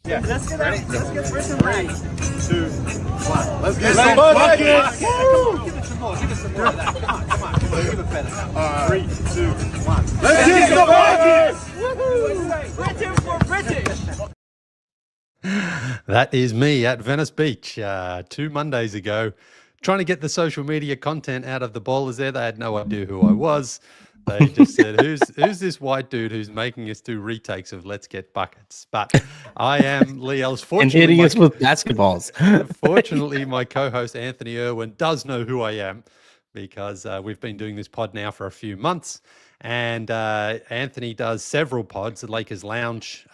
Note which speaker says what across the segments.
Speaker 1: Yeah. Let's get
Speaker 2: Ready?
Speaker 1: Let's get first and
Speaker 2: 3, 2, 1. Let's get some buckets.
Speaker 1: Give it some more. Give it some more of that. Come on. Give it better now.
Speaker 2: 3, 2, 1. Let's get some buckets.
Speaker 1: Britain for British.
Speaker 3: That is me at Venice Beach 2 Mondays ago, trying to get the social media content out of the bowlers there. They had no idea who I was. They just said, who's this white dude who's making us do retakes of Let's Get Buckets? But I am Lee Ellis.
Speaker 4: And hitting us with basketballs.
Speaker 3: Fortunately, my co-host Anthony Irwin does know who I am because we've been doing this pod now for a few months. And Anthony does several pods at Lakers Lounge.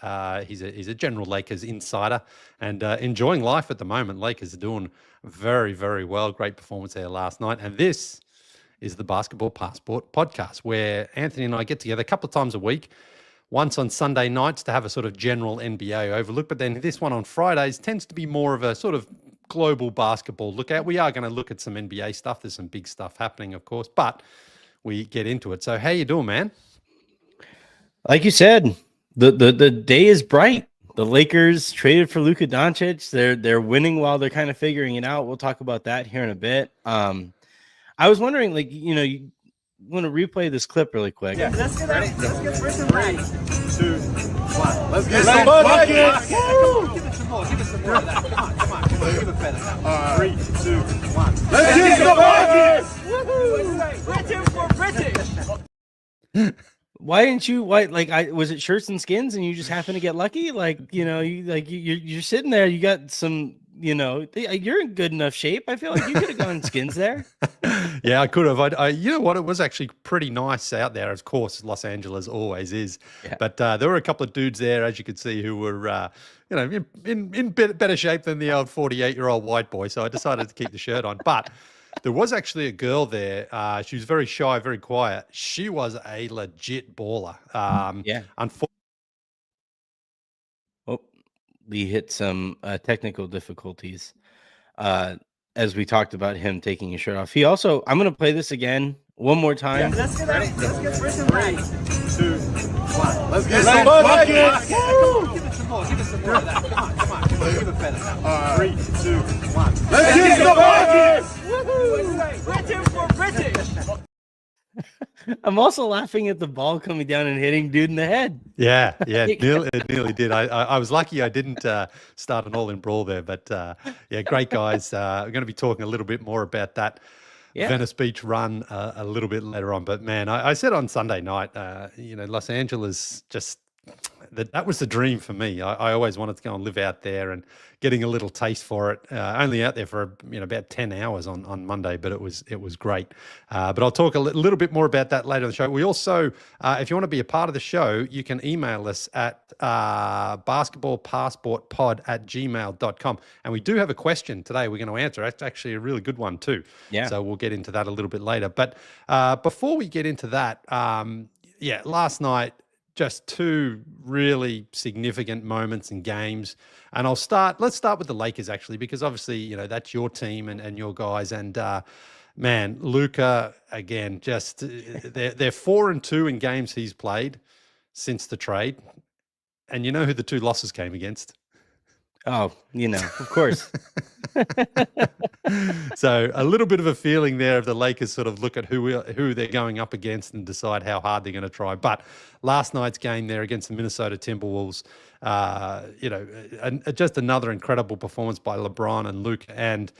Speaker 3: He's a general Lakers insider and enjoying life at the moment. Lakers are doing very, very well. Great performance there last night. And this is the Basketball Passport podcast, where Anthony and I get together a couple of times a week, once on Sunday nights to have a sort of general NBA overlook. But then this one on Fridays tends to be more of a sort of global basketball look at. We are going to look at some NBA stuff. There's some big stuff happening, of course, but we get into it. So how you doing, man?
Speaker 4: Like you said, the day is bright. The Lakers traded for Luka Doncic. They're winning while they're kind of figuring it out. We'll talk about that here in a bit. I was wondering, like, you want to replay this clip really quick?
Speaker 1: Yeah. Let's get first and
Speaker 2: 3, 2, 1. Let's get some buckets.
Speaker 1: Give it some more. Give it some more of that. Come on. Give it better now.
Speaker 2: 3, 2, 1. Let's get some buckets.
Speaker 1: Britain for British.
Speaker 4: Why didn't you? Was it shirts and skins, and you just happened to get lucky? You're sitting there. You got some. You're in good enough shape. I feel like you could have gone skins there.
Speaker 3: Yeah, I could have. You know what? It was actually pretty nice out there. Of course, Los Angeles always is. Yeah. But there were a couple of dudes there, as you could see, who were, in better shape than the old 48-year-old white boy. So I decided to keep the shirt on. But there was actually a girl there. She was very shy, very quiet. She was a legit baller.
Speaker 4: Yeah.
Speaker 3: Unfortunately.
Speaker 4: Lee hit some technical difficulties as we talked about him taking his shirt off. He also, I'm going to play this again one more time.
Speaker 1: Yeah. Let's get first and
Speaker 2: 3, 2, 1. Let's get some buckets.
Speaker 1: Give it some more. Give it some more of that. Come on. Give it better now.
Speaker 2: 3, 2, 1. Let's get some buckets.
Speaker 1: Britain for British.
Speaker 4: I'm also laughing at the ball coming down and hitting dude in the head.
Speaker 3: Yeah, it nearly did. I was lucky I didn't start an all-in brawl there, but yeah, great guys. We're going to be talking a little bit more about that Venice Beach run a little bit later on. But man, I said on Sunday night, Los Angeles just that was the dream for me. I always wanted to go and live out there, and getting a little taste for it. Only out there for about 10 hours on Monday, but it was great. But I'll talk a little bit more about that later in the show. We also, if you want to be a part of the show, you can email us at basketballpassportpod@gmail.com. And we do have a question today we're going to answer. It's actually a really good one too.
Speaker 4: Yeah.
Speaker 3: So we'll get into that a little bit later. But before we get into that, last night, just two really significant moments and games. And let's start with the Lakers, actually, because obviously, that's your team and your guys. And man, Luka, again, just they're 4-2 in games he's played since the trade. And you know who the two losses came against?
Speaker 4: Oh, of course.
Speaker 3: So a little bit of a feeling there of the Lakers sort of look at who they're going up against and decide how hard they're going to try. But last night's game there against the Minnesota Timberwolves, just another incredible performance by LeBron and Luka. And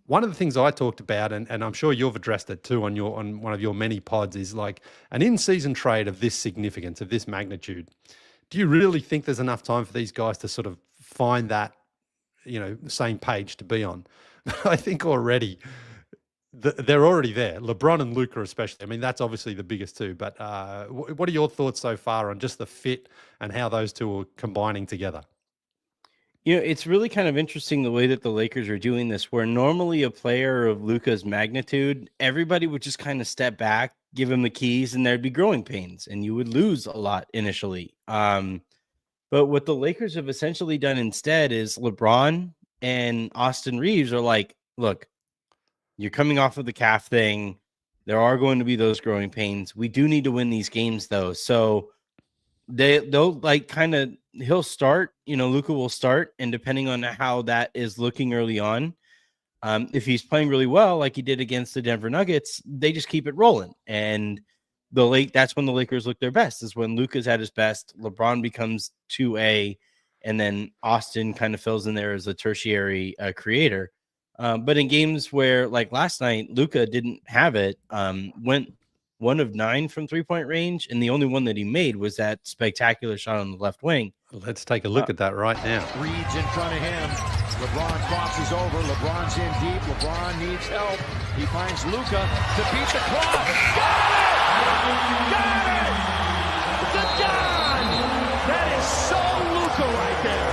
Speaker 3: one of the things I talked about, and I'm sure you've addressed it too on one of your many pods, is like an in-season trade of this significance, of this magnitude. Do you really think there's enough time for these guys to sort of find that, same page to be on? I think already they're already there. LeBron and Luka especially. I mean, that's obviously the biggest two. But what are your thoughts so far on just the fit and how those two are combining together?
Speaker 4: It's really kind of interesting the way that the Lakers are doing this, where normally a player of Luka's magnitude, everybody would just kind of step back, give him the keys, and there'd be growing pains, and you would lose a lot initially. But what the Lakers have essentially done instead is LeBron and Austin Reeves are like, look, you're coming off of the calf thing. There are going to be those growing pains. We do need to win these games, though. So they'll like kind of he'll start. Luka will start, and depending on how that is looking early on, if he's playing really well, like he did against the Denver Nuggets, they just keep it rolling. And that's when the Lakers look their best, is when Luka's at his best. LeBron becomes 2A, and then Austin kind of fills in there as a tertiary creator. But in games where, like last night, Luka didn't have it, went 1 of 9 from 3-point range, and the only one that he made was that spectacular shot on the left wing.
Speaker 3: Let's take a look at that right now.
Speaker 5: Reed's in front of him. LeBron crosses over. LeBron's in deep. LeBron needs help. He finds Luka to beat the clock. Got it! Got it! The gun! That is so Luka right there.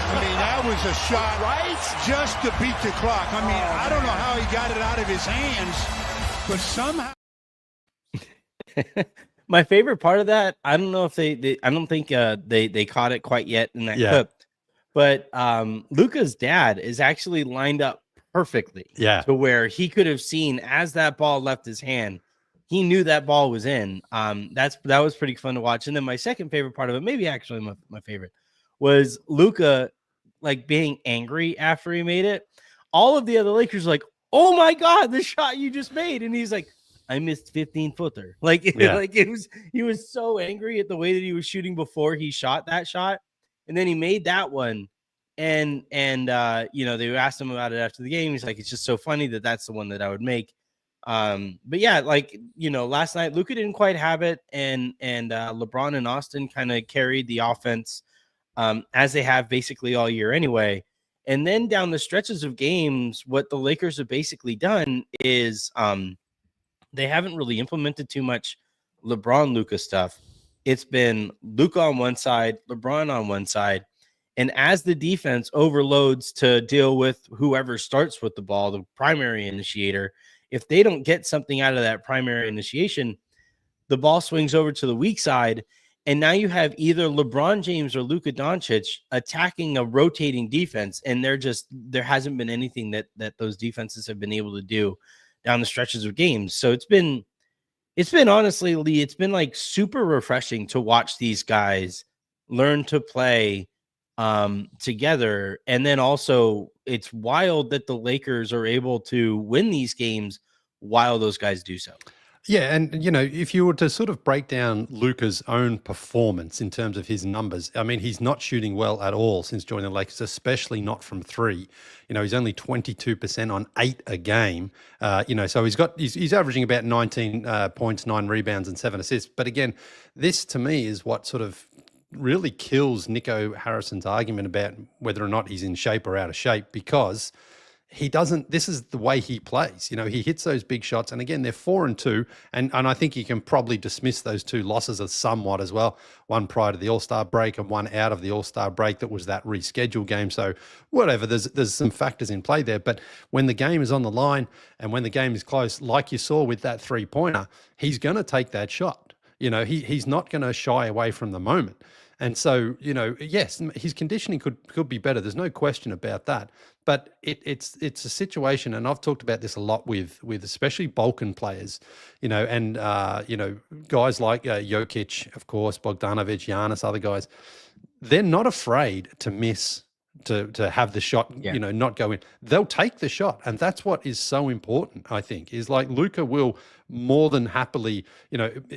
Speaker 2: I mean, that was a shot
Speaker 5: Right?
Speaker 2: just to beat the clock. I mean, I don't know how he got it out of his hands, but somehow.
Speaker 4: My favorite part of that, I don't know if I don't think they caught it quite yet in that clip, but Luka's dad is actually lined up perfectly to where he could have seen as that ball left his hand. He knew that ball was in. That was pretty fun to watch. And then my second favorite part of it, maybe actually my favorite, was Luka like being angry after he made it. All of the other Lakers were like, "Oh my God, the shot you just made!" And he's like, "I missed 15-footer." Like he was so angry at the way that he was shooting before he shot that shot, and then he made that one. And they asked him about it after the game. He's like, "It's just so funny that that's the one that I would make." But yeah, last night Luka didn't quite have it, and LeBron and Austin kind of carried the offense as they have basically all year anyway. And then down the stretches of games, what the Lakers have basically done is they haven't really implemented too much LeBron Luka stuff. It's been Luka on one side, LeBron on one side. And as the defense overloads to deal with whoever starts with the ball, the primary initiator, if they don't get something out of that primary initiation, the ball swings over to the weak side. And now you have either LeBron James or Luka Doncic attacking a rotating defense. And there hasn't been anything that those defenses have been able to do down the stretches of games. So it's been honestly, Lee, it's been like super refreshing to watch these guys learn to play together. And then also it's wild that the Lakers are able to win these games while those guys do so.
Speaker 3: Yeah, and if you were to sort of break down Luka's own performance in terms of his numbers, I mean, he's not shooting well at all since joining the Lakers, especially not from three. He's only 22% on 8 a game. So he's averaging about 19 points, 9 rebounds, and 7 assists. But again, this to me is what sort of really kills Nico Harrison's argument about whether or not he's in shape or out of shape, because this is the way he plays. He hits those big shots, and again, they're 4-2, and I think you can probably dismiss those 2 losses as somewhat as well. One prior to the All-Star break and one out of the All-Star break that was that rescheduled game. So whatever, there's some factors in play there. But when the game is on the line and when the game is close, like you saw with that 3-pointer, he's going to take that shot. He's not going to shy away from the moment. And so, yes, his conditioning could be better. There's no question about that. But it's a situation, and I've talked about this a lot with especially Balkan players, and guys like Jokic, of course, Bogdanovic, Giannis, other guys. They're not afraid to miss, to have the shot, not go in. They'll take the shot, and that's what is so important, I think, is like Luka will more than happily,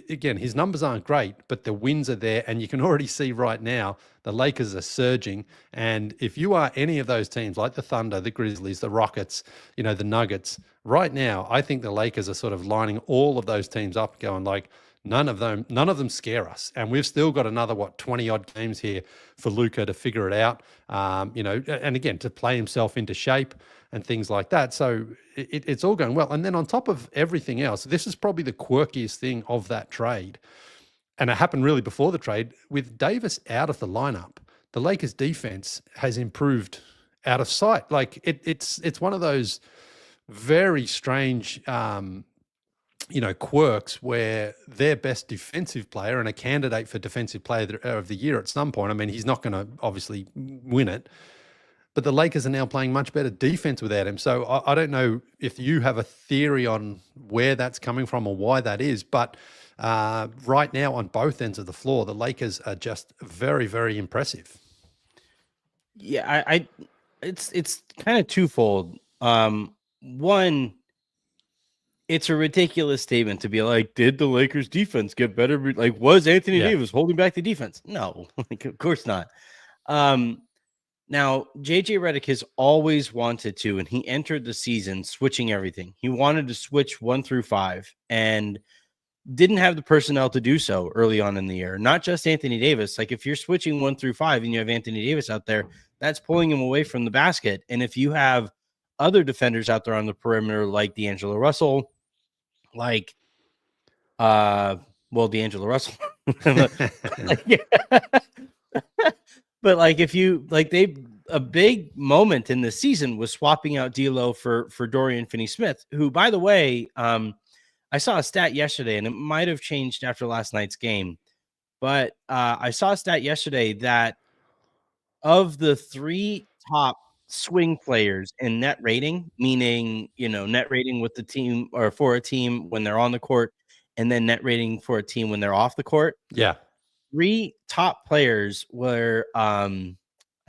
Speaker 3: again, his numbers aren't great, but the wins are there, and you can already see right now the Lakers are surging. And if you are any of those teams like the Thunder, the Grizzlies, the Rockets, the Nuggets, right now, I think the Lakers are sort of lining all of those teams up, going like, none of them scare us. And we've still got another, 20 odd games here for Luka to figure it out, and again, to play himself into shape and things like that. So it's all going well. And then on top of everything else, this is probably the quirkiest thing of that trade. And it happened really before the trade. With Davis out of the lineup, the Lakers defense has improved out of sight. Like it's one of those very strange, quirks where their best defensive player and a candidate for defensive player of the year at some point, I mean, he's not going to obviously win it, but but the Lakers are now playing much better defense without him. So I don't know if you have a theory on where that's coming from or why that is, but right now on both ends of the floor, the Lakers are just very, very impressive.
Speaker 4: Yeah, it's kind of twofold. One, it's a ridiculous statement to be like, did the Lakers defense get better? Like, was Anthony Davis holding back the defense? No, like, of course not. Now, JJ Redick has always wanted to, and he entered the season switching everything. He wanted to switch 1 through 5 and didn't have the personnel to do so early on in the year. Not just Anthony Davis. Like, if you're switching 1 through 5 and you have Anthony Davis out there, that's pulling him away from the basket. And if you have other defenders out there on the perimeter, like D'Angelo Russell, like, D'Angelo Russell, but like, if you like, a big moment in the season was swapping out D'Lo for Dorian Finney-Smith, who, by the way, I saw a stat yesterday, and it might have changed after last night's game, but I saw a stat yesterday that of the 3 top swing players in net rating, meaning, net rating with the team or for a team when they're on the court, and then net rating for a team when they're off the court.
Speaker 3: Yeah.
Speaker 4: 3 top players were, I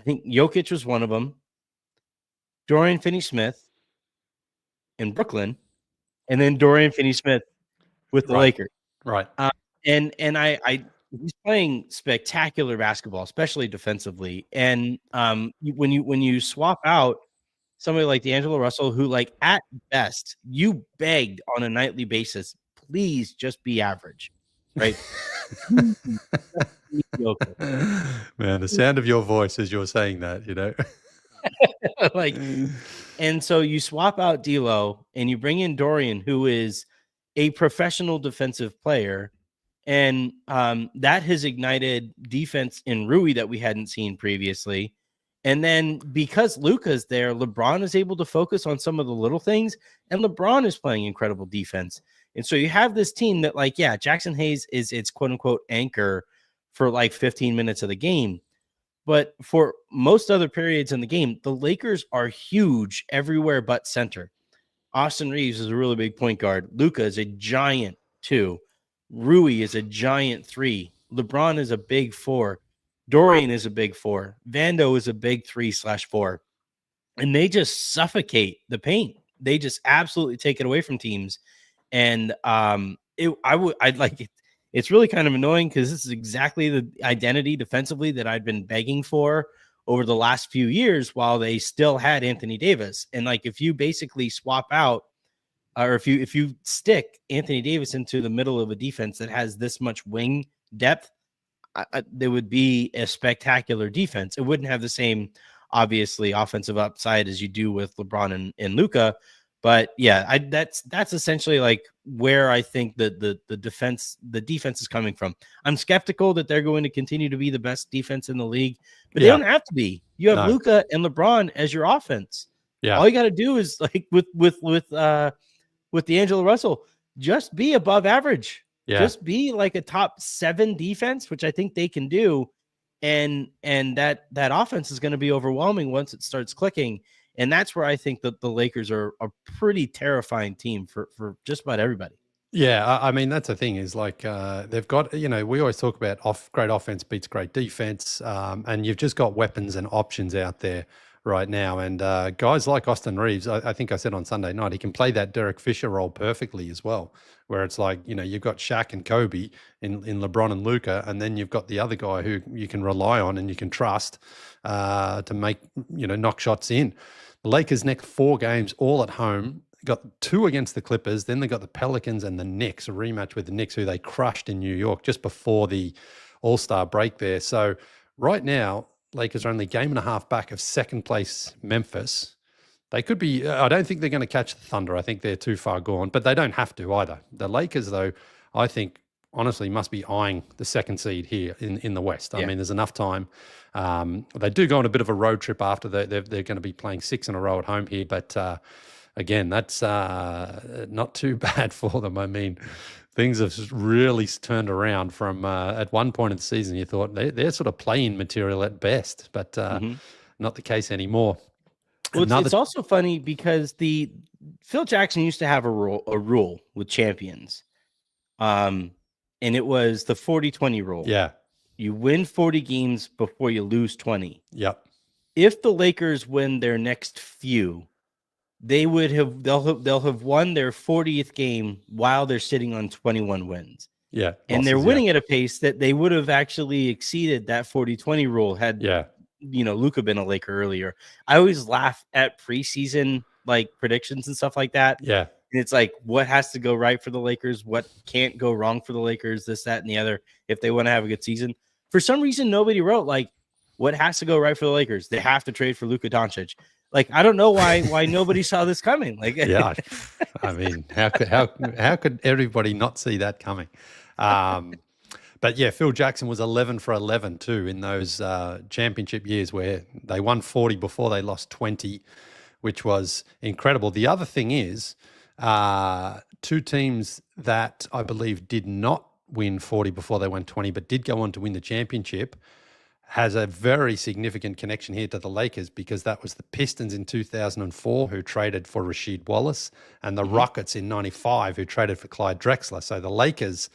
Speaker 4: think Jokic was one of them, Dorian Finney-Smith in Brooklyn, and then Dorian Finney-Smith with the Lakers.
Speaker 3: Right.
Speaker 4: And he's playing spectacular basketball, especially defensively. And when you swap out somebody like D'Angelo Russell, who, like, at best, you begged on a nightly basis, please just be average, right?
Speaker 3: Man, the sound of your voice as you're saying that,
Speaker 4: like, and so you swap out D'Lo and you bring in Dorian, who is a professional defensive player, and that has ignited defense in Rui that we hadn't seen previously. And then because Luka's there, LeBron is able to focus on some of the little things, and LeBron is playing incredible defense. And so you have this team that, like, yeah, Jackson Hayes is its quote unquote anchor for like 15 minutes of the game. But for most other periods in the game, the Lakers are huge everywhere but center. Austin Reeves is a really big point guard. Luka is a giant 2. Rui is a giant 3. LeBron is a big 4. Dorian is a big 4. Vando is a big 3/4. And they just suffocate the paint. They just absolutely take it away from teams. And I'd like it. It's really kind of annoying because this is exactly the identity defensively that I'd been begging for over the last few years while they still had Anthony Davis. And like, if you basically swap out, or if you stick Anthony Davis into the middle of a defense that has this much wing depth, there would be a spectacular defense. It wouldn't have the same, obviously, offensive upside as you do with LeBron and Luka. But yeah, that's essentially like where I think the defense is coming from. I'm skeptical that they're going to continue to be the best defense in the league, but they don't have to be. You have Luka and LeBron as your offense. Yeah, all you got to do is, like, with D'Angelo Russell, just be above average. Yeah, just be like a top 7 defense, which I think they can do, and that offense is going to be overwhelming once it starts clicking. And that's where I think that the Lakers are a pretty terrifying team for just about everybody.
Speaker 3: Yeah, I mean, that's the thing is, like, they've got, we always talk about great offense beats great defense, and you've just got weapons and options out there right now. And guys like Austin Reeves, I think I said on Sunday night, he can play that Derek Fisher role perfectly as well, where it's like, you've got Shaq and Kobe in LeBron and Luka, and then you've got the other guy who you can rely on and you can trust to make, knock shots in. The Lakers' next 4 games, all at home, got 2 against the Clippers. Then they got the Pelicans and the Knicks, a rematch with the Knicks, who they crushed in New York just before the All-Star break there. So right now, Lakers are only game and a half back of second place Memphis. They could be, I don't think they're going to catch the Thunder. I think they're too far gone, but they don't have to either. The Lakers, though, I think, honestly, must be eyeing the second seed here in the West. I mean, there's enough time. They do go on a bit of a road trip after they're going to be playing 6 in a row at home here, but again, that's not too bad for them. I mean, things have really turned around from at one point in the season, you thought they're sort of play-in material at best, but not the case anymore.
Speaker 4: Well, it's also funny because Phil Jackson used to have a rule with champions. And it was the 40-20 rule.
Speaker 3: Yeah.
Speaker 4: You win 40 games before you lose 20.
Speaker 3: Yep.
Speaker 4: If the Lakers win their next few, they'll have won their 40th game while they're sitting on 21 wins.
Speaker 3: Yeah.
Speaker 4: And they're winning at a pace that they would have actually exceeded that 40-20 rule had Luka been a Laker earlier. I always laugh at preseason predictions and stuff like that.
Speaker 3: Yeah.
Speaker 4: And it's like, what has to go right for the Lakers? What can't go wrong for the Lakers? This, that, and the other, if they want to have a good season. For some reason, nobody wrote what has to go right for the Lakers. They have to trade for Luka Doncic. I don't know why nobody saw this coming.
Speaker 3: Yeah, I mean, how could everybody not see that coming? But yeah, Phil Jackson was 11 for 11 too in those championship years where they won 40 before they lost 20, which was incredible. The other thing is, two teams that I believe did not win 40 before they won 20, but did go on to win the championship, has a very significant connection here to the Lakers, because that was the Pistons in 2004 who traded for Rasheed Wallace, and the Rockets in 95 who traded for Clyde Drexler. So the Lakers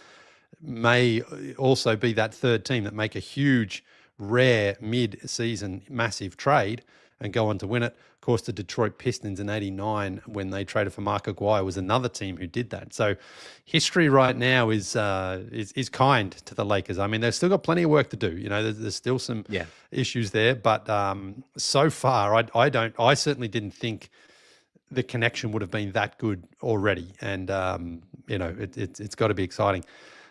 Speaker 3: may also be that third team that make a huge, rare mid-season massive trade and go on to win it. Of course, the Detroit Pistons in 89, when they traded for Mark Aguirre, was another team who did that. So history right now is kind to the Lakers. I mean, they've still got plenty of work to do. There's still some issues there, but so far, I certainly didn't think the connection would have been that good already. And, it's got to be exciting.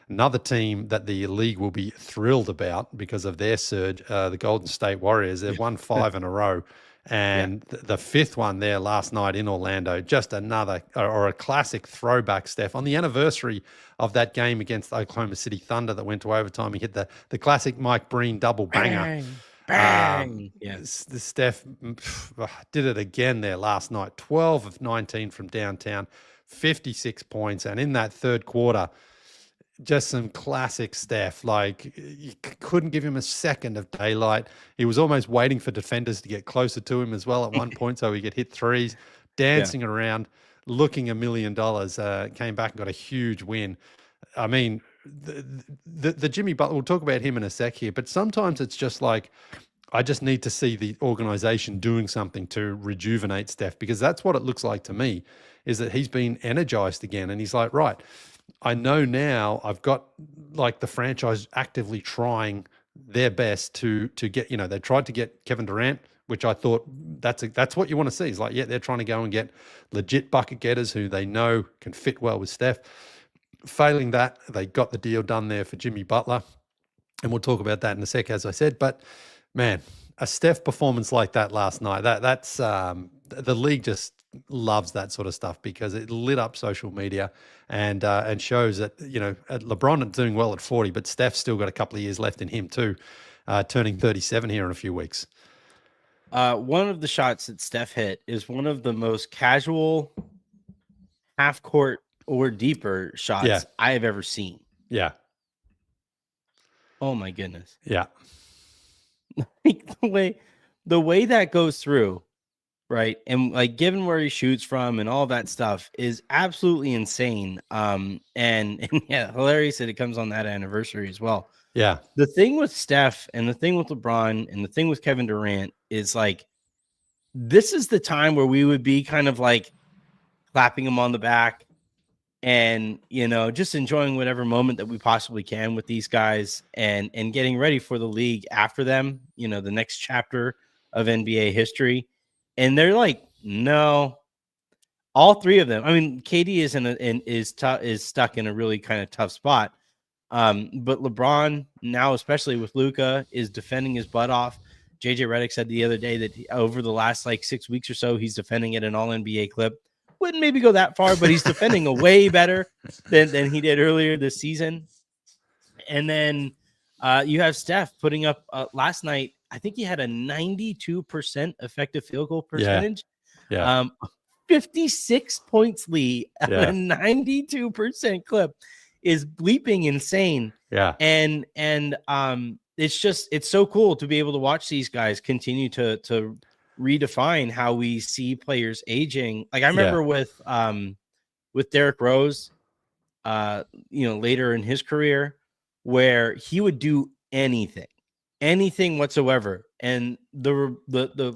Speaker 3: Another team that the league will be thrilled about because of their surge, the Golden State Warriors. They've won 5 in a row. And the fifth one there last night in Orlando, just another or a classic throwback, Steph. On the anniversary of that game against Oklahoma City Thunder that went to overtime, he hit the classic Mike Breen double banger.
Speaker 4: Bang.
Speaker 3: The Steph did it again there last night. 12 of 19 from downtown, 56 points. And in that third quarter, just some classic Steph. You couldn't give him a second of daylight. He was almost waiting for defenders to get closer to him as well at one point so he could hit threes, dancing around, looking $1 million. Came back and got a huge win. I mean, the Jimmy Butler, we'll talk about him in a sec here, but sometimes it's just I just need to see the organization doing something to rejuvenate Steph, because that's what it looks like to me, is that he's been energized again. And he's like, right, I know now I've got the franchise actively trying their best to get, they tried to get Kevin Durant, which I thought that's what you want to see. Is they're trying to go and get legit bucket getters who they know can fit well with Steph. Failing that, they got the deal done there for Jimmy Butler. And we'll talk about that in a sec, as I said. But man, a Steph performance like that last night, that's the league just loves that sort of stuff, because it lit up social media and shows that, LeBron is doing well at 40, but Steph's still got a couple of years left in him too, turning 37 here in a few weeks.
Speaker 4: One of the shots that Steph hit is one of the most casual half court or deeper shots I have ever seen.
Speaker 3: Yeah.
Speaker 4: Oh my goodness.
Speaker 3: Yeah.
Speaker 4: the way that goes through, right? And given where he shoots from and all that stuff is absolutely insane. And yeah, hilarious that it comes on that anniversary as well.
Speaker 3: Yeah.
Speaker 4: The thing with Steph and the thing with LeBron and the thing with Kevin Durant is this is the time where we would be kind of clapping him on the back and, just enjoying whatever moment that we possibly can with these guys and getting ready for the league after them, the next chapter of NBA history. And they're no, all three of them. I mean, KD is stuck in a really kind of tough spot. But LeBron now, especially with Luka, is defending his butt off. JJ Redick said the other day that over the last 6 weeks or so, he's defending at an all NBA clip. Wouldn't maybe go that far, but he's defending a way better than he did earlier this season. And then you have Steph putting up last night. I think he had a 92% effective field goal percentage.
Speaker 3: Yeah.
Speaker 4: 56 points, Leigh, at a 92% clip is bleeping insane.
Speaker 3: Yeah.
Speaker 4: And it's so cool to be able to watch these guys continue to redefine how we see players aging. Like I remember with Derrick Rose, later in his career, where he would do anything whatsoever, and the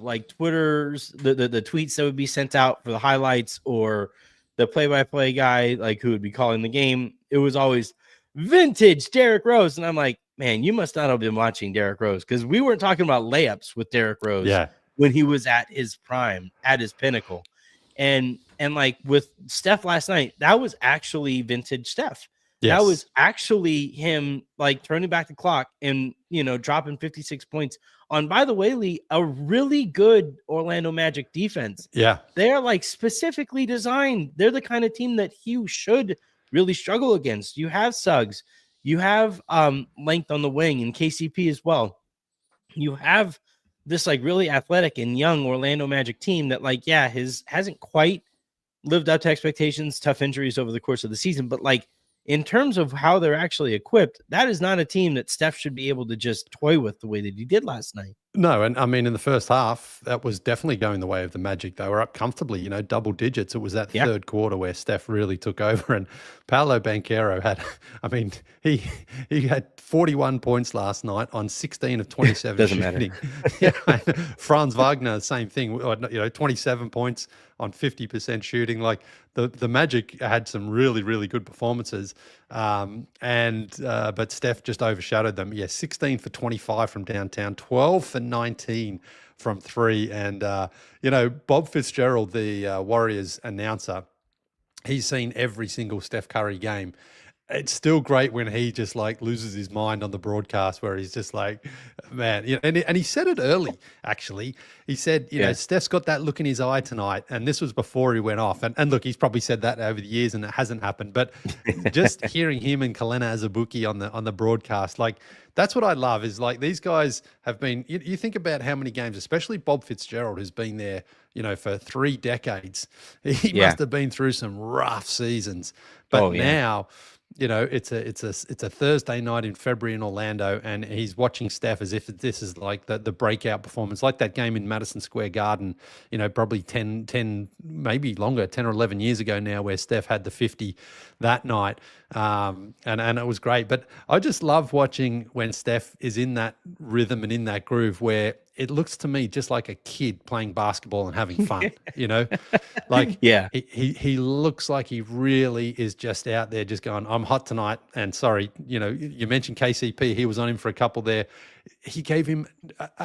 Speaker 4: like Twitter's the tweets that would be sent out for the highlights, or the play-by-play guy like who would be calling the game, it was always vintage Derrick Rose. And I'm like, man, you must not have been watching Derrick Rose, because we weren't talking about layups with Derrick Rose when he was at his prime, at his pinnacle. And like with Steph last night, that was actually vintage Steph. Yes. That was actually him like turning back the clock and, dropping 56 points on, by the way, Leigh, a really good Orlando Magic defense.
Speaker 3: Yeah.
Speaker 4: They're like specifically designed. They're the kind of team that Hugh should really struggle against. You have Suggs, you have length on the wing, and KCP as well. You have this like really athletic and young Orlando Magic team that like, hasn't quite lived up to expectations, tough injuries over the course of the season. But like in terms of how they're actually equipped, that is not a team that Steph should be able to just toy with the way that he did last night.
Speaker 3: No, and I mean, in the first half, that was definitely going the way of the Magic. They were up comfortably, double digits. It was that third quarter where Steph really took over, and Paolo Banchero had, he had 41 points last night on 16 of 27
Speaker 4: Doesn't
Speaker 3: shooting.
Speaker 4: matter.
Speaker 3: Franz Wagner, same thing, 27 points on 50% shooting. Like the Magic had some really, really good performances, but Steph just overshadowed them. 16 for 25 from downtown, 12 for 19 from three. And, Bob Fitzgerald, the Warriors announcer, he's seen every single Steph Curry game. It's still great when he just like loses his mind on the broadcast, where he's just like, man, and he said it early, actually. He said, Steph's got that look in his eye tonight. And this was before he went off. And look, he's probably said that over the years and it hasn't happened. But just hearing him and Kalena Azubuike on the broadcast, like that's what I love, is like these guys have been, you think about how many games, especially Bob Fitzgerald, who's been there, for 3 decades. He must have been through some rough seasons. But now, it's a Thursday night in February in Orlando, and he's watching Steph as if this is like the breakout performance, like that game in Madison Square Garden, probably 10, maybe longer, 10 or 11 years ago now, where Steph had the 50 that night. And it was great. But I just love watching when Steph is in that rhythm and in that groove, where it looks to me just like a kid playing basketball and having fun, like he looks like he really is just out there just going, I'm hot tonight. And sorry, you mentioned KCP. He was on him for a couple there. He gave him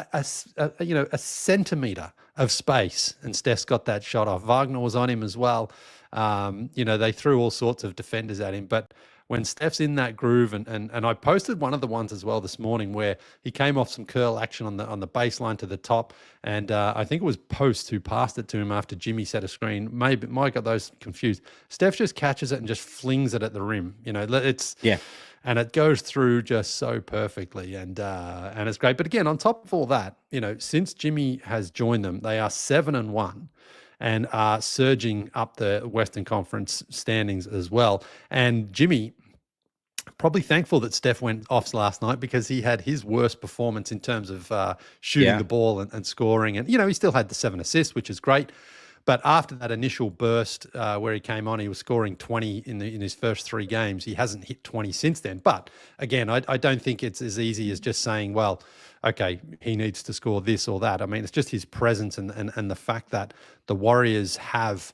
Speaker 3: a centimeter of space, and Steph's got that shot off. Wagner was on him as well. They threw all sorts of defenders at him, but when Steph's in that groove, and I posted one of the ones as well this morning where he came off some curl action on the baseline to the top, and I think it was Post who passed it to him after Jimmy set a screen. Maybe Mike got those confused. Steph just catches it and just flings it at the rim. And it goes through just so perfectly, and it's great. But again, on top of all that, since Jimmy has joined them, they are 7-1. And are surging up the Western Conference standings as well. And Jimmy, probably thankful that Steph went off last night, because he had his worst performance in terms of shooting the ball and scoring. And, he still had the 7 assists, which is great. But after that initial burst where he came on, he was scoring 20 in his first 3 games. He hasn't hit 20 since then. But again, I don't think it's as easy as just saying, well, okay, he needs to score this or that. I mean, it's just his presence and the fact that the Warriors have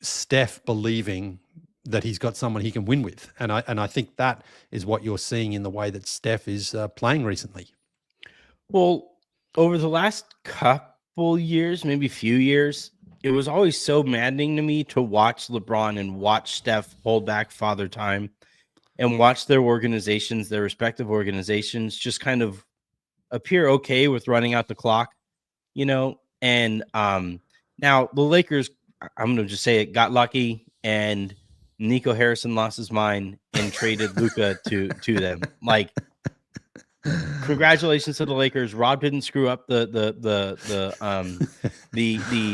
Speaker 3: Steph believing that he's got someone he can win with. And I think that is what you're seeing in the way that Steph is playing recently.
Speaker 4: Well, over the last couple years, maybe few years, it was always so maddening to me to watch LeBron and watch Steph hold back Father Time and watch their organizations, their respective organizations, just kind of appear okay with running out the clock, and now the Lakers, I'm going to just say it, got lucky, and Nico Harrison lost his mind and traded Luka to them. Like, congratulations to the Lakers. Rob didn't screw up the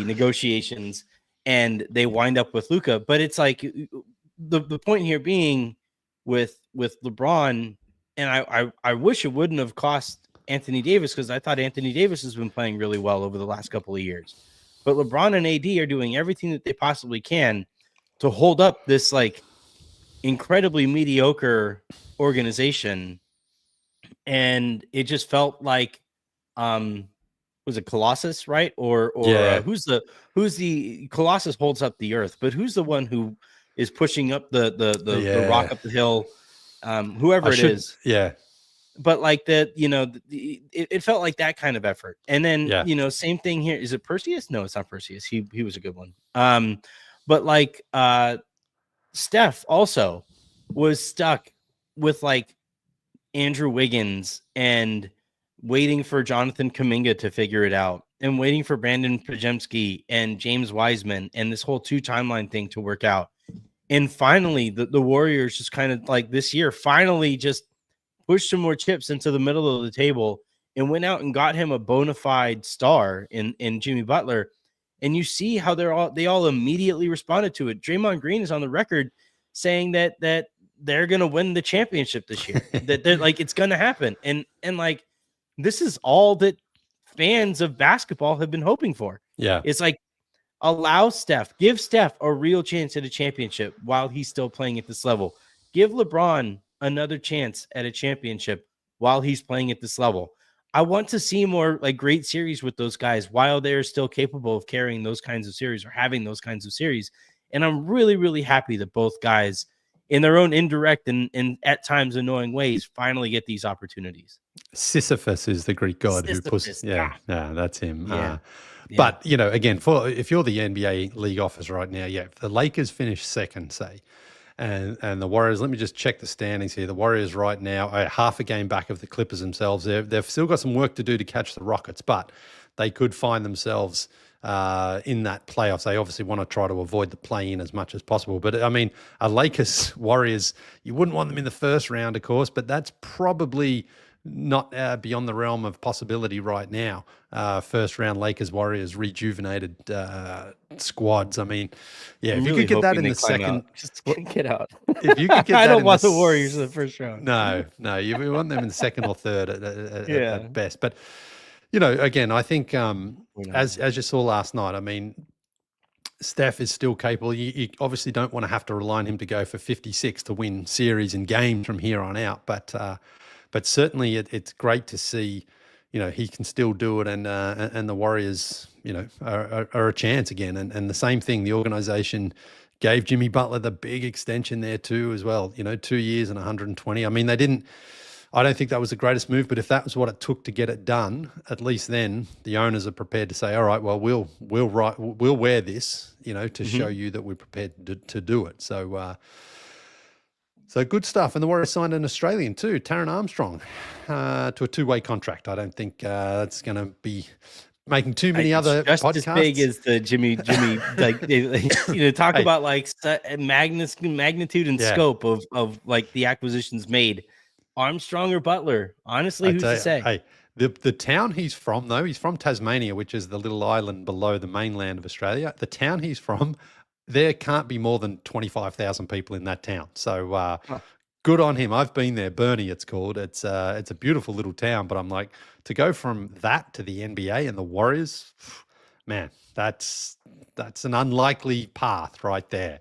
Speaker 4: negotiations, and they wind up with Luka. But it's like the point here being with LeBron, and I wish it wouldn't have cost Anthony Davis because I thought Anthony Davis has been playing really well over the last couple of years. But LeBron and AD are doing everything that they possibly can to hold up this like incredibly mediocre organization. And it just felt like was it Colossus, right? Or who's the Colossus holds up the earth, but who's the one who is pushing up the rock up the hill? Whoever it is.
Speaker 3: Yeah.
Speaker 4: But like that, it felt like that kind of effort. And then, same thing here. Is it Perseus? No, it's not Perseus. He was a good one. But like Steph also was stuck with like Andrew Wiggins and waiting for Jonathan Kuminga to figure it out and waiting for Brandon Pajemski and James Wiseman and this whole 2 timeline thing to work out. And finally, the Warriors just kind of like this year finally just pushed some more chips into the middle of the table and went out and got him a bona fide star in Jimmy Butler. And you see how they all immediately responded to it. Draymond Green is on the record saying that they're going to win the championship this year, that they're like, it's going to happen. And like, this is all that fans of basketball have been hoping for.
Speaker 3: Yeah.
Speaker 4: It's like, give Steph a real chance at a championship while he's still playing at this level. Give LeBron another chance at a championship while he's playing at this level. I want to see more like great series with those guys while they're still capable of carrying those kinds of series or having those kinds of series. And I'm really, really happy that both guys in their own indirect and at times annoying ways finally get these opportunities.
Speaker 3: Sisyphus is the Greek god who pushes. Yeah, that's him.
Speaker 4: Yeah.
Speaker 3: But, again, if you're the NBA league office right now, if the Lakers finish second, say, and the Warriors, let me just check the standings here. The Warriors right now are half a game back of the Clippers themselves. They've still got some work to do to catch the Rockets, but they could find themselves in that playoffs. They obviously want to try to avoid the play-in as much as possible. But, I mean, a Lakers Warriors, you wouldn't want them in the first round, of course, but that's probably not beyond the realm of possibility right now. First round Lakers Warriors rejuvenated squads. I mean, if you could get that in the second,
Speaker 4: just get out.
Speaker 3: If you could get
Speaker 4: I
Speaker 3: that
Speaker 4: don't want the Warriors in the first round.
Speaker 3: No, you want them in the second or third at best. But again, I think as you saw last night, I mean, Steph is still capable. You obviously don't want to have to rely on him to go for 56 to win series and games from here on out. But certainly it's great to see, he can still do it, and the Warriors, are a chance again. And the same thing, the organization gave Jimmy Butler the big extension there too as well. 2 years and 120. I mean, I don't think that was the greatest move, but if that was what it took to get it done, at least then the owners are prepared to say, all right, well, we'll wear this, to show you that we're prepared to do it. So good stuff. And the Warriors signed an Australian too, Taron Armstrong, to a 2-way contract. I don't think that's going to be making too many other
Speaker 4: just
Speaker 3: podcasts.
Speaker 4: As big as the Jimmy, like talk about like magnitude and scope of like the acquisitions made. Armstrong or Butler? Honestly, who's to say?
Speaker 3: Hey, the town he's from, though, he's from Tasmania, which is the little island below the mainland of Australia. The town he's from, there can't be more than 25,000 people in that town. So good on him. I've been there. Burnie, it's called. It's a beautiful little town. But I'm like, to go from that to the NBA and the Warriors, man, that's an unlikely path right there.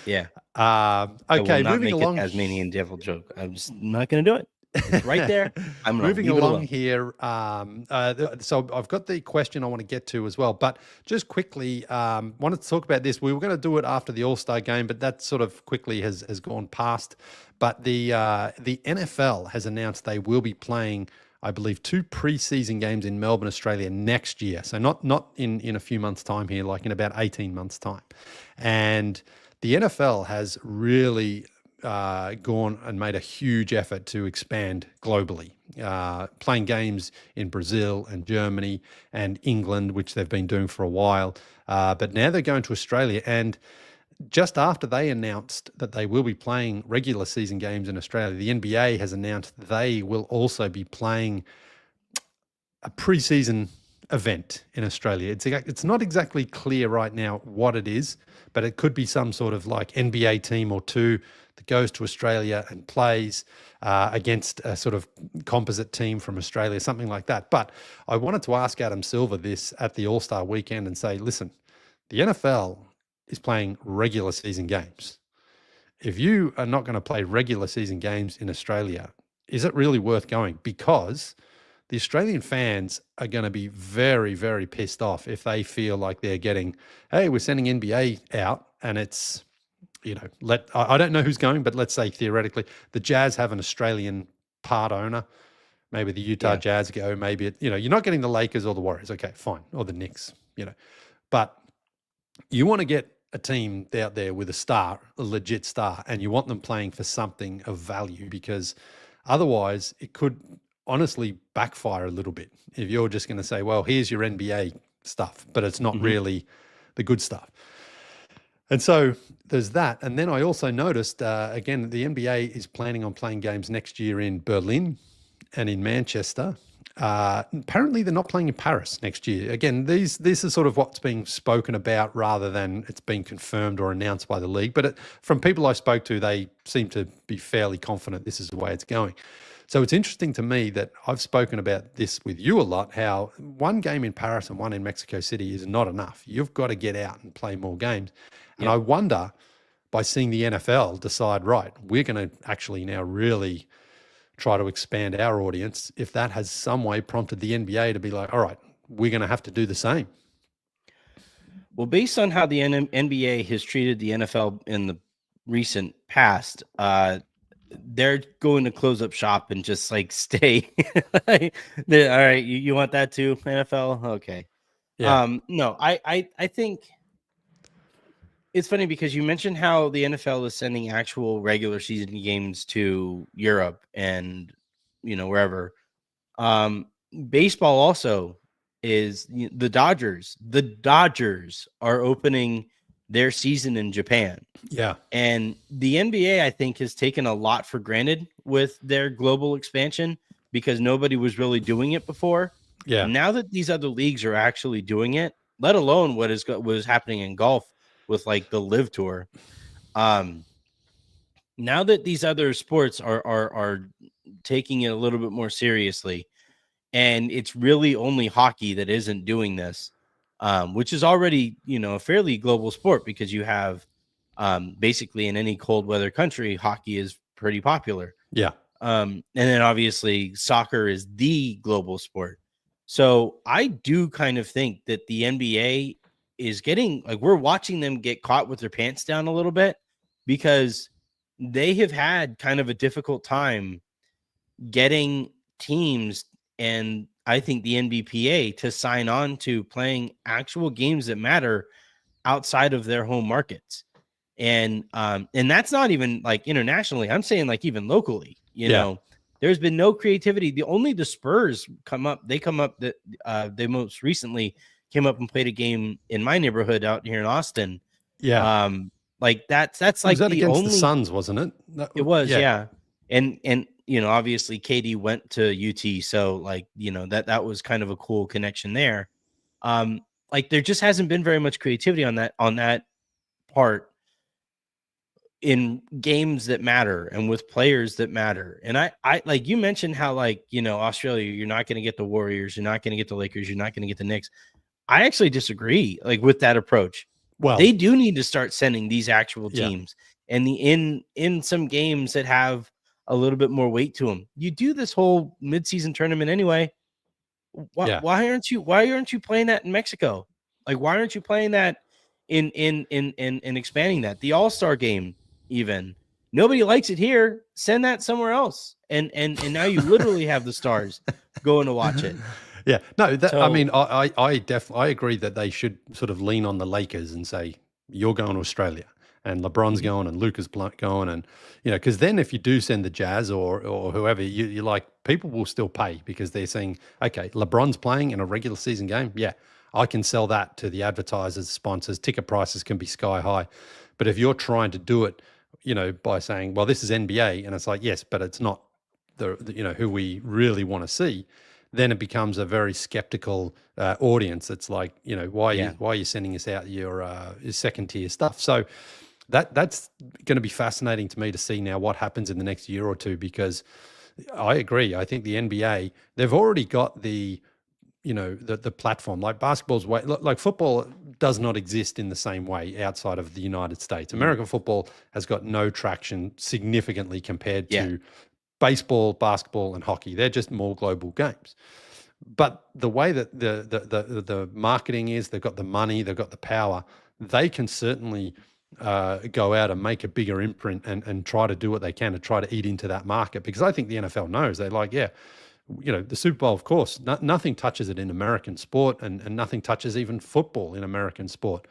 Speaker 4: Yeah.
Speaker 3: Okay, moving along.
Speaker 4: Tasmanian devil joke. I'm just not going to do it. It's right there. I'm
Speaker 3: moving along here. So I've got the question I want to get to as well, but just quickly, wanted to talk about this. We were going to do it after the All-Star game, but that sort of quickly has gone past. But the NFL has announced they will be playing, I believe, 2 preseason games in Melbourne, Australia next year. So not in a few months' time here, like in about 18 months' time. And the NFL has really gone and made a huge effort to expand globally, playing games in Brazil and Germany and England, which they've been doing for a while. But now they're going to Australia. And just after they announced that they will be playing regular season games in Australia, the NBA has announced they will also be playing a preseason event in Australia. It's not exactly clear right now what it is, but it could be some sort of like NBA team or two that goes to Australia and plays against a sort of composite team from Australia, something like that. But I wanted to ask Adam Silver this at the All-Star weekend and say, listen, the NFL is playing regular season games. If you are not going to play regular season games in Australia, is it really worth going? Because the Australian fans are going to be very, very pissed off if they feel like they're getting, hey, we're sending NBA out and it's, I don't know who's going, but let's say theoretically the Jazz have an Australian part owner. Maybe the Utah Jazz go, maybe, you're not getting the Lakers or the Warriors. Okay, fine. Or the Knicks, but you want to get a team out there with a legit star, and you want them playing for something of value, because otherwise it could honestly backfire a little bit if you're just going to say, well, here's your NBA stuff, but it's not really the good stuff. And so there's that. And then I also noticed, again, the NBA is planning on playing games next year in Berlin and in Manchester. Apparently they're not playing in Paris next year. Again, this is sort of what's being spoken about rather than it's being confirmed or announced by the league. But from people I spoke to, they seem to be fairly confident this is the way it's going. So it's interesting to me that I've spoken about this with you a lot, how one game in Paris and one in Mexico City is not enough. You've got to get out and play more games. And I wonder, by seeing the NFL decide, right, we're going to actually now really try to expand our audience, if that has some way prompted the NBA to be like, all right, we're going to have to do the same.
Speaker 4: Well, based on how the NBA has treated the NFL in the recent past, they're going to close up shop and just like stay. All right, you want that too, NFL? Okay. Yeah. No, I think it's funny because you mentioned how the NFL is sending actual regular season games to Europe and wherever. Baseball also is the Dodgers. The Dodgers are opening their season in Japan.
Speaker 3: Yeah.
Speaker 4: And the NBA, I think, has taken a lot for granted with their global expansion because nobody was really doing it before.
Speaker 3: Yeah.
Speaker 4: Now that these other leagues are actually doing it, let alone what is happening in golf with like the Live Tour. Now that these other sports are taking it a little bit more seriously, and it's really only hockey that isn't doing this, which is already, a fairly global sport because you have basically in any cold weather country, hockey is pretty popular.
Speaker 3: Yeah.
Speaker 4: And then obviously soccer is the global sport. So I do kind of think that the NBA is getting, like, we're watching them get caught with their pants down a little bit because they have had kind of a difficult time getting teams, and I think the NBPA, to sign on to playing actual games that matter outside of their home markets. And that's not even like internationally. I'm saying like even locally, you know, there's been no creativity. The Spurs they most recently came up and played a game in my neighborhood out here in Austin.
Speaker 3: Yeah.
Speaker 4: Like that's like
Speaker 3: was that
Speaker 4: the
Speaker 3: against
Speaker 4: only
Speaker 3: the Suns, wasn't it?
Speaker 4: It was, yeah. And obviously KD went to UT, so like, that was kind of a cool connection there. Like there just hasn't been very much creativity on that part in games that matter and with players that matter. And I like you mentioned how, like, Australia, you're not going to get the Warriors, you're not going to get the Lakers, you're not going to get the Knicks. I actually disagree, like, with that approach. Well, they do need to start sending these actual teams, and in some games that have a little bit more weight to them. You do this whole midseason tournament anyway. Why aren't you playing that in Mexico? Like, why aren't you playing that in expanding that? The All-Star game, even. Nobody likes it here. Send that somewhere else. And now you literally have the stars going to watch it.
Speaker 3: Yeah. No, I mean, I definitely agree that they should sort of lean on the Lakers and say, you're going to Australia. And LeBron's going and Luka's going, and because then if you do send the Jazz or whoever, you're like, people will still pay because they're saying, okay, LeBron's playing in a regular season game. Yeah, I can sell that to the advertisers, sponsors. Ticket prices can be sky high. But if you're trying to do it, by saying, well, this is NBA, and it's like, yes, but it's not the who we really want to see, then it becomes a very skeptical audience. It's like, why are you sending us out your second tier stuff? So that's going to be fascinating to me to see now what happens in the next year or two, because I agree. I think the NBA, they've already got the platform. Like basketball's way, like football does not exist in the same way outside of the United States. American football has got no traction significantly compared to baseball, basketball, and hockey. They're just more global games. But the way that the marketing is, they've got the money, they've got the power, they can certainly go out and make a bigger imprint and try to do what they can to try to eat into that market. Because I think the NFL knows, they're like, the Super Bowl, of course, nothing touches it in American sport, and nothing touches even football in American sport.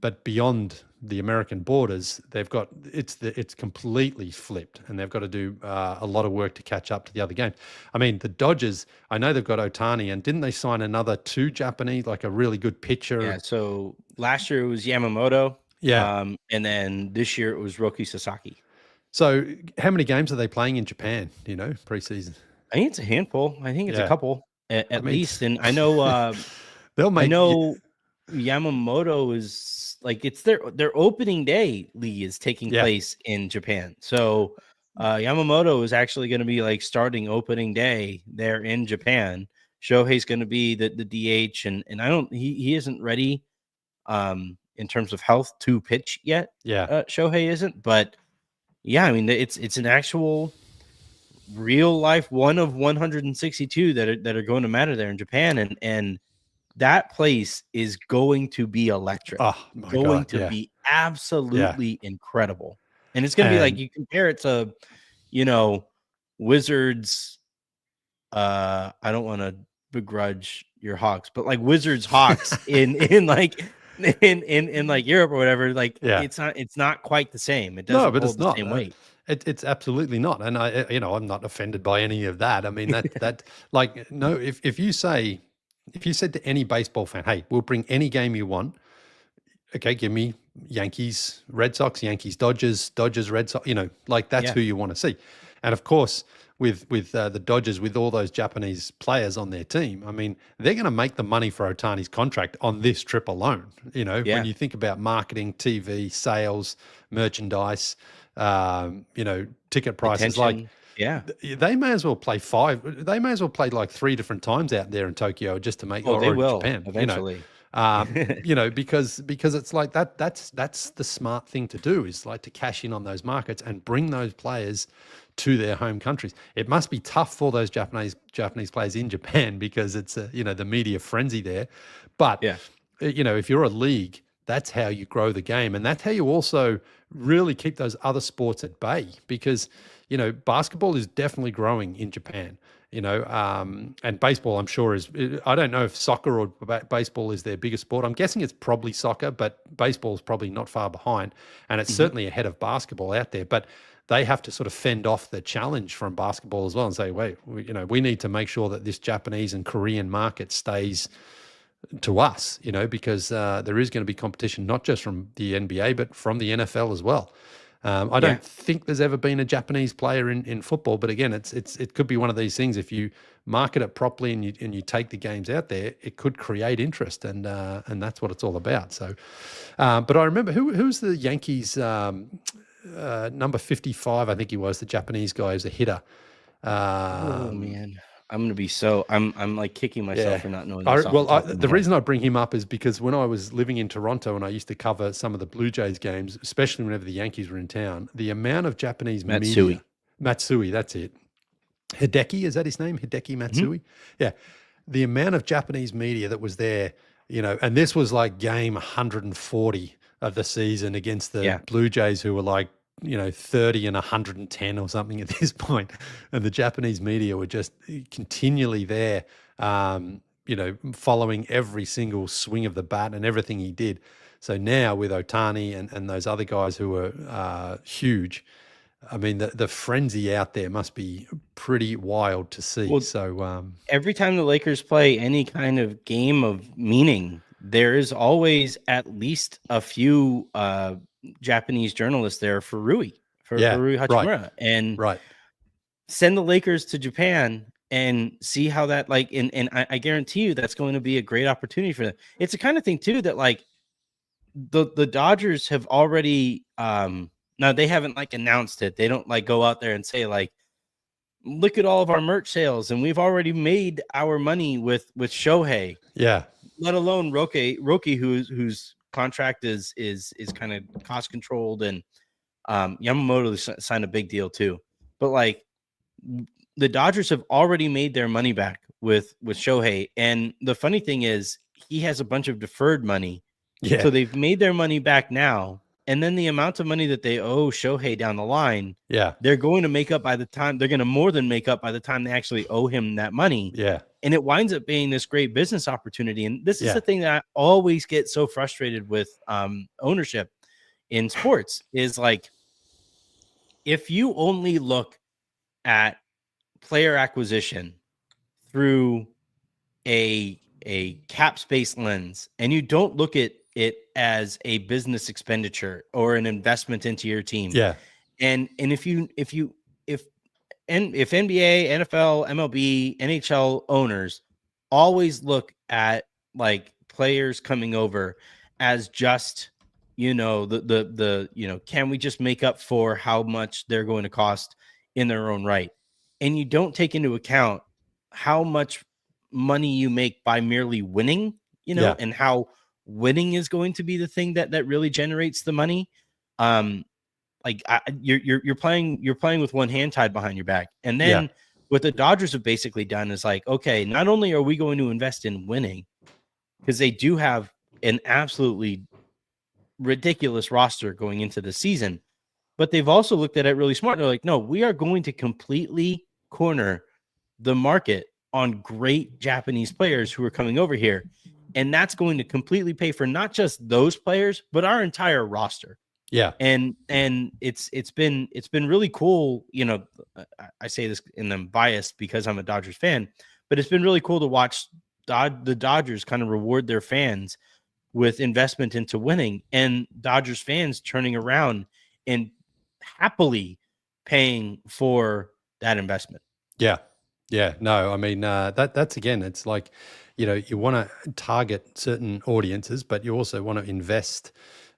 Speaker 3: But beyond the American borders, they've got it's completely flipped, and they've got to do a lot of work to catch up to the other games. I mean, the Dodgers, I know they've got Ohtani, and didn't they sign another 2 Japanese, like a really good pitcher?
Speaker 4: Yeah. So last year it was Yamamoto.
Speaker 3: Yeah.
Speaker 4: And then this year it was Roki Sasaki.
Speaker 3: So how many games are they playing in Japan, preseason?
Speaker 4: I think it's a handful. I think it's a couple at least. And I know
Speaker 3: I
Speaker 4: know Yamamoto is like, it's their opening day, Leigh, is taking place in Japan. So Yamamoto is actually going to be like starting opening day there in Japan. Shohei's going to be the DH, and he isn't ready in terms of health to pitch yet. Shohei isn't, but I mean, it's an actual real life one of 162 that are going to matter there in Japan, and that place is going to be electric.
Speaker 3: Oh my God,
Speaker 4: to be absolutely incredible. And it's going to be like, you compare it to, Wizards. I don't want to begrudge your Hawks, but like Wizards Hawks in like Europe or whatever, like it's not quite the same. It doesn't hold the same weight.
Speaker 3: It's absolutely not. And I'm not offended by any of that. I mean, that like, no, if you said to any baseball fan, hey, we'll bring any game you want. Okay, give me Yankees, Red Sox, Yankees, Dodgers, Red Sox, like that's who you want to see. And of course, with the Dodgers, with all those Japanese players on their team, I mean, they're going to make the money for Ohtani's contract on this trip alone. When you think about marketing, TV, sales, merchandise, ticket prices,
Speaker 4: attention.
Speaker 3: They may as well play 5. They may as well play like 3 different times out there in Tokyo just to make.
Speaker 4: Oh, they will
Speaker 3: Japan
Speaker 4: eventually.
Speaker 3: Because it's like that's the smart thing to do, is like to cash in on those markets and bring those players to their home countries. It must be tough for those Japanese players in Japan, because it's the media frenzy there. But if you're a league, that's how you grow the game, and that's how you also really keep those other sports at bay, because basketball is definitely growing in Japan. And baseball, I'm sure, is. I don't know if soccer or baseball is their biggest sport. I'm guessing it's probably soccer, but baseball is probably not far behind, and it's certainly ahead of basketball out there. But they have to sort of fend off the challenge from basketball as well and say, wait, we need to make sure that this Japanese and Korean market stays to us, because there is going to be competition, not just from the NBA, but from the NFL as well. I don't think there's ever been a Japanese player in football, but again, it could be one of these things. If you market it properly and you take the games out there, it could create interest, and that's what it's all about. So, but I remember who's the Yankees number 55, I think he was, the Japanese guy who's a hitter.
Speaker 4: Oh man, I'm like kicking myself for not knowing this.
Speaker 3: The reason I bring him up is because when I was living in Toronto and I used to cover some of the Blue Jays games, especially whenever the Yankees were in town, the amount of Japanese media. Matsui, that's it. Hideki, is that his name? Hideki Matsui? Yeah. The amount of Japanese media that was there, and this was like game 140 of the season against the Blue Jays, who were like, 30 and 110 or something at this point. And the Japanese media were just continually there, following every single swing of the bat and everything he did. So now with Ohtani and those other guys who are huge, I mean, the frenzy out there must be pretty wild to see.
Speaker 4: Well,
Speaker 3: so
Speaker 4: every time the Lakers play any kind of game of meaning, there is always at least a few Japanese journalists there for Rui Hachimura, and send the Lakers to Japan and see how that and I guarantee you that's going to be a great opportunity for them. It's the kind of thing too that like the Dodgers have already now they haven't like announced it. They don't like go out there and say like, look at all of our merch sales, and we've already made our money with Shohei.
Speaker 3: Yeah.
Speaker 4: Let alone Roki, whose contract is kind of cost controlled, and Yamamoto signed a big deal too. But like the Dodgers have already made their money back with Shohei, and the funny thing is he has a bunch of deferred money.
Speaker 3: Yeah.
Speaker 4: So they've made their money back now, and then the amount of money that they owe Shohei down the line,
Speaker 3: Yeah.
Speaker 4: they're going to make up by the time they're going to more than make up by the time they actually owe him that money.
Speaker 3: Yeah.
Speaker 4: And it winds up being this great business opportunity. And this is
Speaker 3: Yeah.
Speaker 4: the thing that I always get so frustrated with ownership in sports is like, if you only look at player acquisition through a cap space lens, and you don't look at it as a business expenditure or an investment into your team.
Speaker 3: Yeah.
Speaker 4: And if NBA, NFL, MLB, NHL owners always look at like players coming over as just, can we just make up for how much they're going to cost in their own right? And you don't take into account how much money you make by merely winning, and how winning is going to be the thing that really generates the money. You're playing with one hand tied behind your back. And then what the Dodgers have basically done is like, okay, not only are we going to invest in winning, because they do have an absolutely ridiculous roster going into the season, but they've also looked at it really smart. They're like, no, we are going to completely corner the market on great Japanese players who are coming over here. And that's going to completely pay for not just those players, but our entire roster.
Speaker 3: Yeah.
Speaker 4: And it's been really cool. I say this and I'm biased because I'm a Dodgers fan, but it's been really cool to watch the Dodgers kind of reward their fans with investment into winning, and Dodgers fans turning around and happily paying for that investment.
Speaker 3: Yeah. Yeah. No, I mean, that's again, it's like, you want to target certain audiences, but you also want to invest,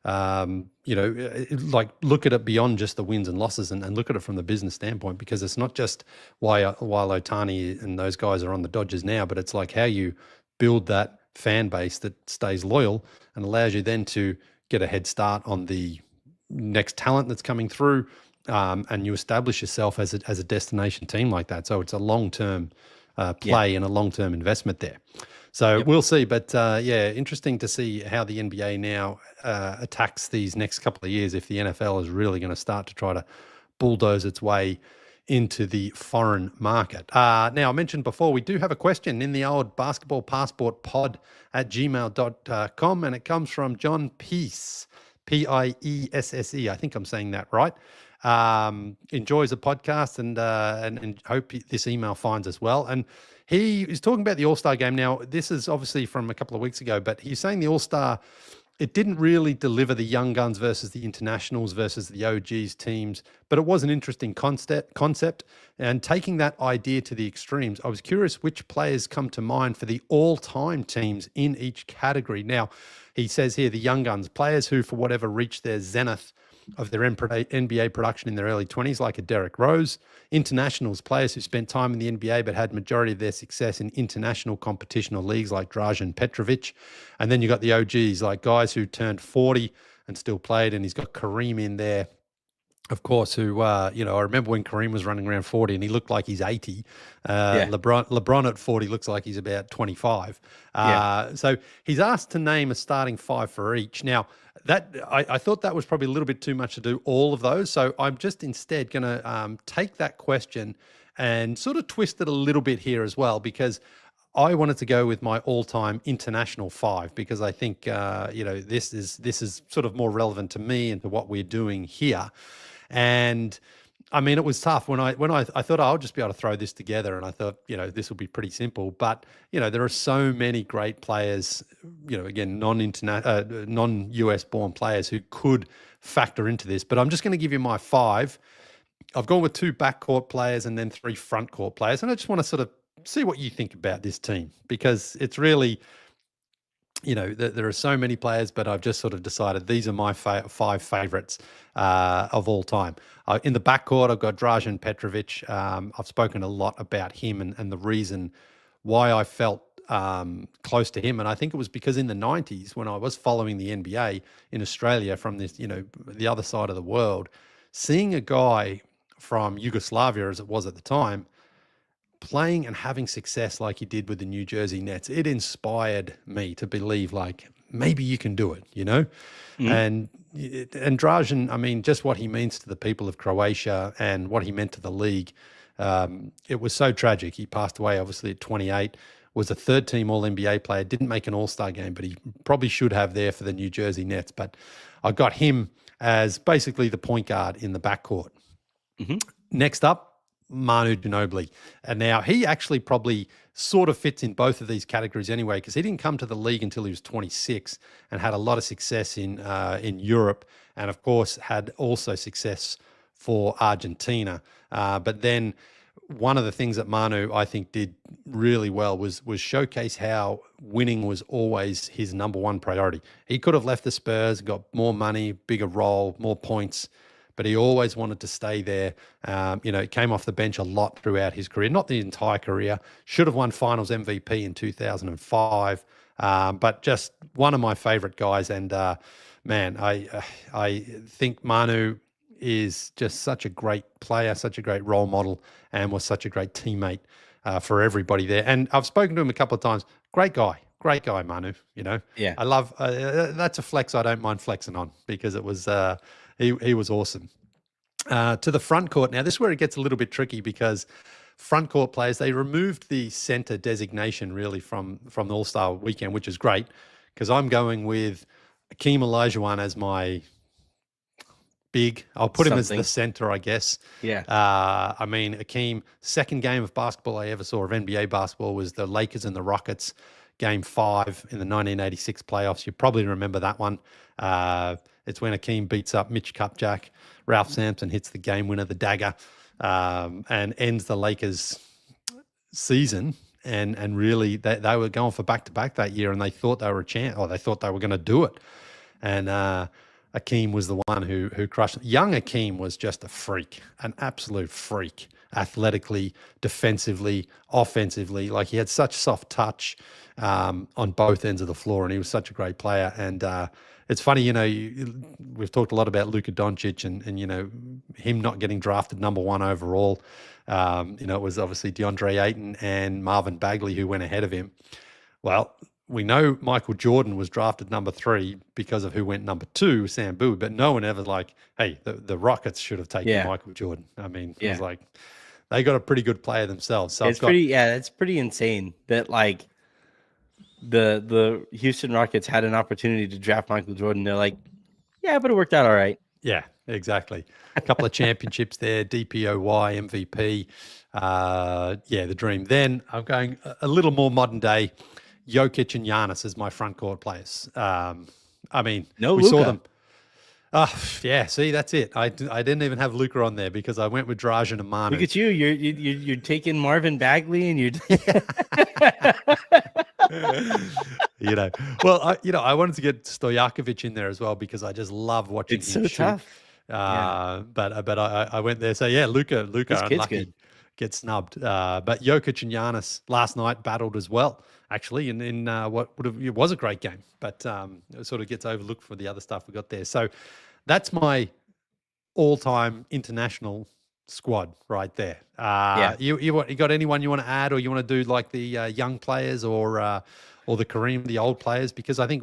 Speaker 3: like look at it beyond just the wins and losses and look at it from the business standpoint, because it's not just why Ohtani and those guys are on the Dodgers now, but it's like how you build that fan base that stays loyal and allows you then to get a head start on the next talent that's coming through, and you establish yourself as a destination team like that. So it's a long-term play and a long-term investment there. So we'll see. But interesting to see how the NBA now attacks these next couple of years, if the NFL is really going to start to try to bulldoze its way into the foreign market. Now, I mentioned before, we do have a question in the old basketball passport pod at gmail.com, and it comes from John Peace, Piesse. I think I'm saying that right. Enjoys the podcast and hope this email finds us well. And he is talking about the All-Star game. Now, this is obviously from a couple of weeks ago, but he's saying the All-Star, it didn't really deliver the young guns versus the internationals versus the OGs teams, but it was an interesting concept. And taking that idea to the extremes, I was curious which players come to mind for the all-time teams in each category. Now, he says here the young guns, players who, for whatever, reached their zenith of their NBA production in their early 20s, like a Derrick Rose. Internationals, players who spent time in the NBA but had majority of their success in international competition or leagues like Dražen Petrovic. And then you got the OGs, like guys who turned 40 and still played, and he's got Kareem in there, of course, who, I remember when Kareem was running around 40 and he looked like he's 80. LeBron at 40 looks like he's about 25. So he's asked to name a starting five for each. Now, that I thought that was probably a little bit too much to do all of those. So I'm just instead going to take that question and sort of twist it a little bit here as well, because I wanted to go with my all-time international five, because I think, this is sort of more relevant to me and to what we're doing here. And I mean, it was tough when I thought I'll just be able to throw this together, and I thought, this will be pretty simple. But there are so many great players, again, non-US born players who could factor into this. But I'm just going to give you my five. I've gone with 2 backcourt players and then 3 front court players, and I just want to sort of see what you think about this team, because it's really there are so many players, but I've just sort of decided these are my five favorites of all time. In the backcourt, I've got Dražen Petrovic. I've spoken a lot about him and the reason why I felt close to him. And I think it was because in the 90s, when I was following the NBA in Australia from this, the other side of the world, seeing a guy from Yugoslavia, as it was at the time, playing and having success like he did with the New Jersey Nets, it inspired me to believe like maybe you can do it, And Dražen, I mean, just what he means to the people of Croatia and what he meant to the league, it was so tragic. He passed away obviously at 28, was a third-team All-NBA player, didn't make an All-Star game, but he probably should have there for the New Jersey Nets. But I got him as basically the point guard in the backcourt.
Speaker 4: Mm-hmm.
Speaker 3: Next up, Manu Ginobili. And now he actually probably sort of fits in both of these categories anyway, because he didn't come to the league until he was 26 and had a lot of success in Europe, and of course had also success for Argentina. But then one of the things that Manu, I think, did really well was showcase how winning was always his number one priority. He could have left the Spurs, got more money, bigger role, more points, but he always wanted to stay there. Came off the bench a lot throughout his career, not the entire career. Should have won Finals MVP in 2005, but just one of my favorite guys. And man, I think Manu is just such a great player, such a great role model, and was such a great teammate for everybody there. And I've spoken to him a couple of times. Great guy, Manu.
Speaker 4: Yeah.
Speaker 3: I love. That's a flex I don't mind flexing on, because it was he was awesome. To the front court now. This is where it gets a little bit tricky, because front court players, they removed the center designation really from the All-Star weekend, which is great, because I'm going with Akeem Olajuwon as my big. I'll put him as the center, I guess.
Speaker 4: Yeah.
Speaker 3: I mean, Akeem, second game of basketball I ever saw of NBA basketball was the Lakers and the Rockets, Game 5 in the 1986 playoffs. You probably remember that one. It's when Akeem beats up Mitch Kupchak. Ralph Sampson hits the game winner, the dagger, and ends the Lakers' season. And really, they were going for back-to-back that year, and they thought they were a chance, or they thought they were going to do it. And Akeem was the one who crushed it. Young Akeem was just a freak, an absolute freak, athletically, defensively, offensively. Like, he had such soft touch on both ends of the floor, and he was such a great player. And it's funny, we've talked a lot about Luka Doncic and him not getting drafted number 1 overall. It was obviously DeAndre Ayton and Marvin Bagley who went ahead of him. Well, we know Michael Jordan was drafted number 3 because of who went number 2, Sam Bowie, but no one ever hey, the Rockets should have taken Michael Jordan. I mean, it was like, they got a pretty good player themselves. So
Speaker 4: it's pretty insane that the Houston Rockets had an opportunity to draft Michael Jordan. They're like, yeah, but it worked out all right.
Speaker 3: Yeah, exactly. A couple of championships there, DPOY, MVP. The dream. Then I'm going a little more modern day. Jokic and Giannis as my front court players. I mean,
Speaker 4: no
Speaker 3: we
Speaker 4: Luka.
Speaker 3: saw them. See, that's it. I didn't even have Luka on there because I went with Dražen and Manu.
Speaker 4: Look at you. You're taking Marvin Bagley and you're.
Speaker 3: Well, I wanted to get Stojakovic in there as well because I just love watching him shoot.
Speaker 4: Tough.
Speaker 3: But I went there. So yeah, Luka, unlucky, get snubbed. But Jokic and Giannis last night battled as well, actually, and in it was a great game, but it sort of gets overlooked for the other stuff we got there. So that's my all-time international squad right there. You got anyone you want to add, or you want to do like the young players or the old players? Because I think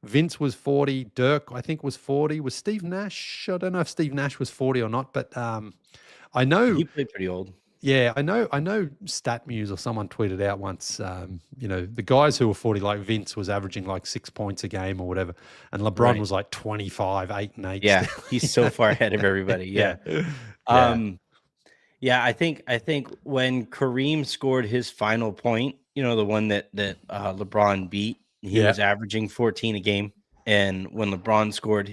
Speaker 3: Vince was 40, Dirk I think was 40, was Steve Nash? I don't know if Steve Nash was 40 or not, but I know
Speaker 4: he played pretty old.
Speaker 3: Yeah, I know StatMuse or someone tweeted out once, the guys who were 40, like Vince was averaging like 6 points a game or whatever, and LeBron was like 25, 8 and 8.
Speaker 4: Yeah, he's so far ahead of everybody. Yeah. I think when Kareem scored his final point, the one that LeBron beat, he was averaging 14 a game, and when LeBron scored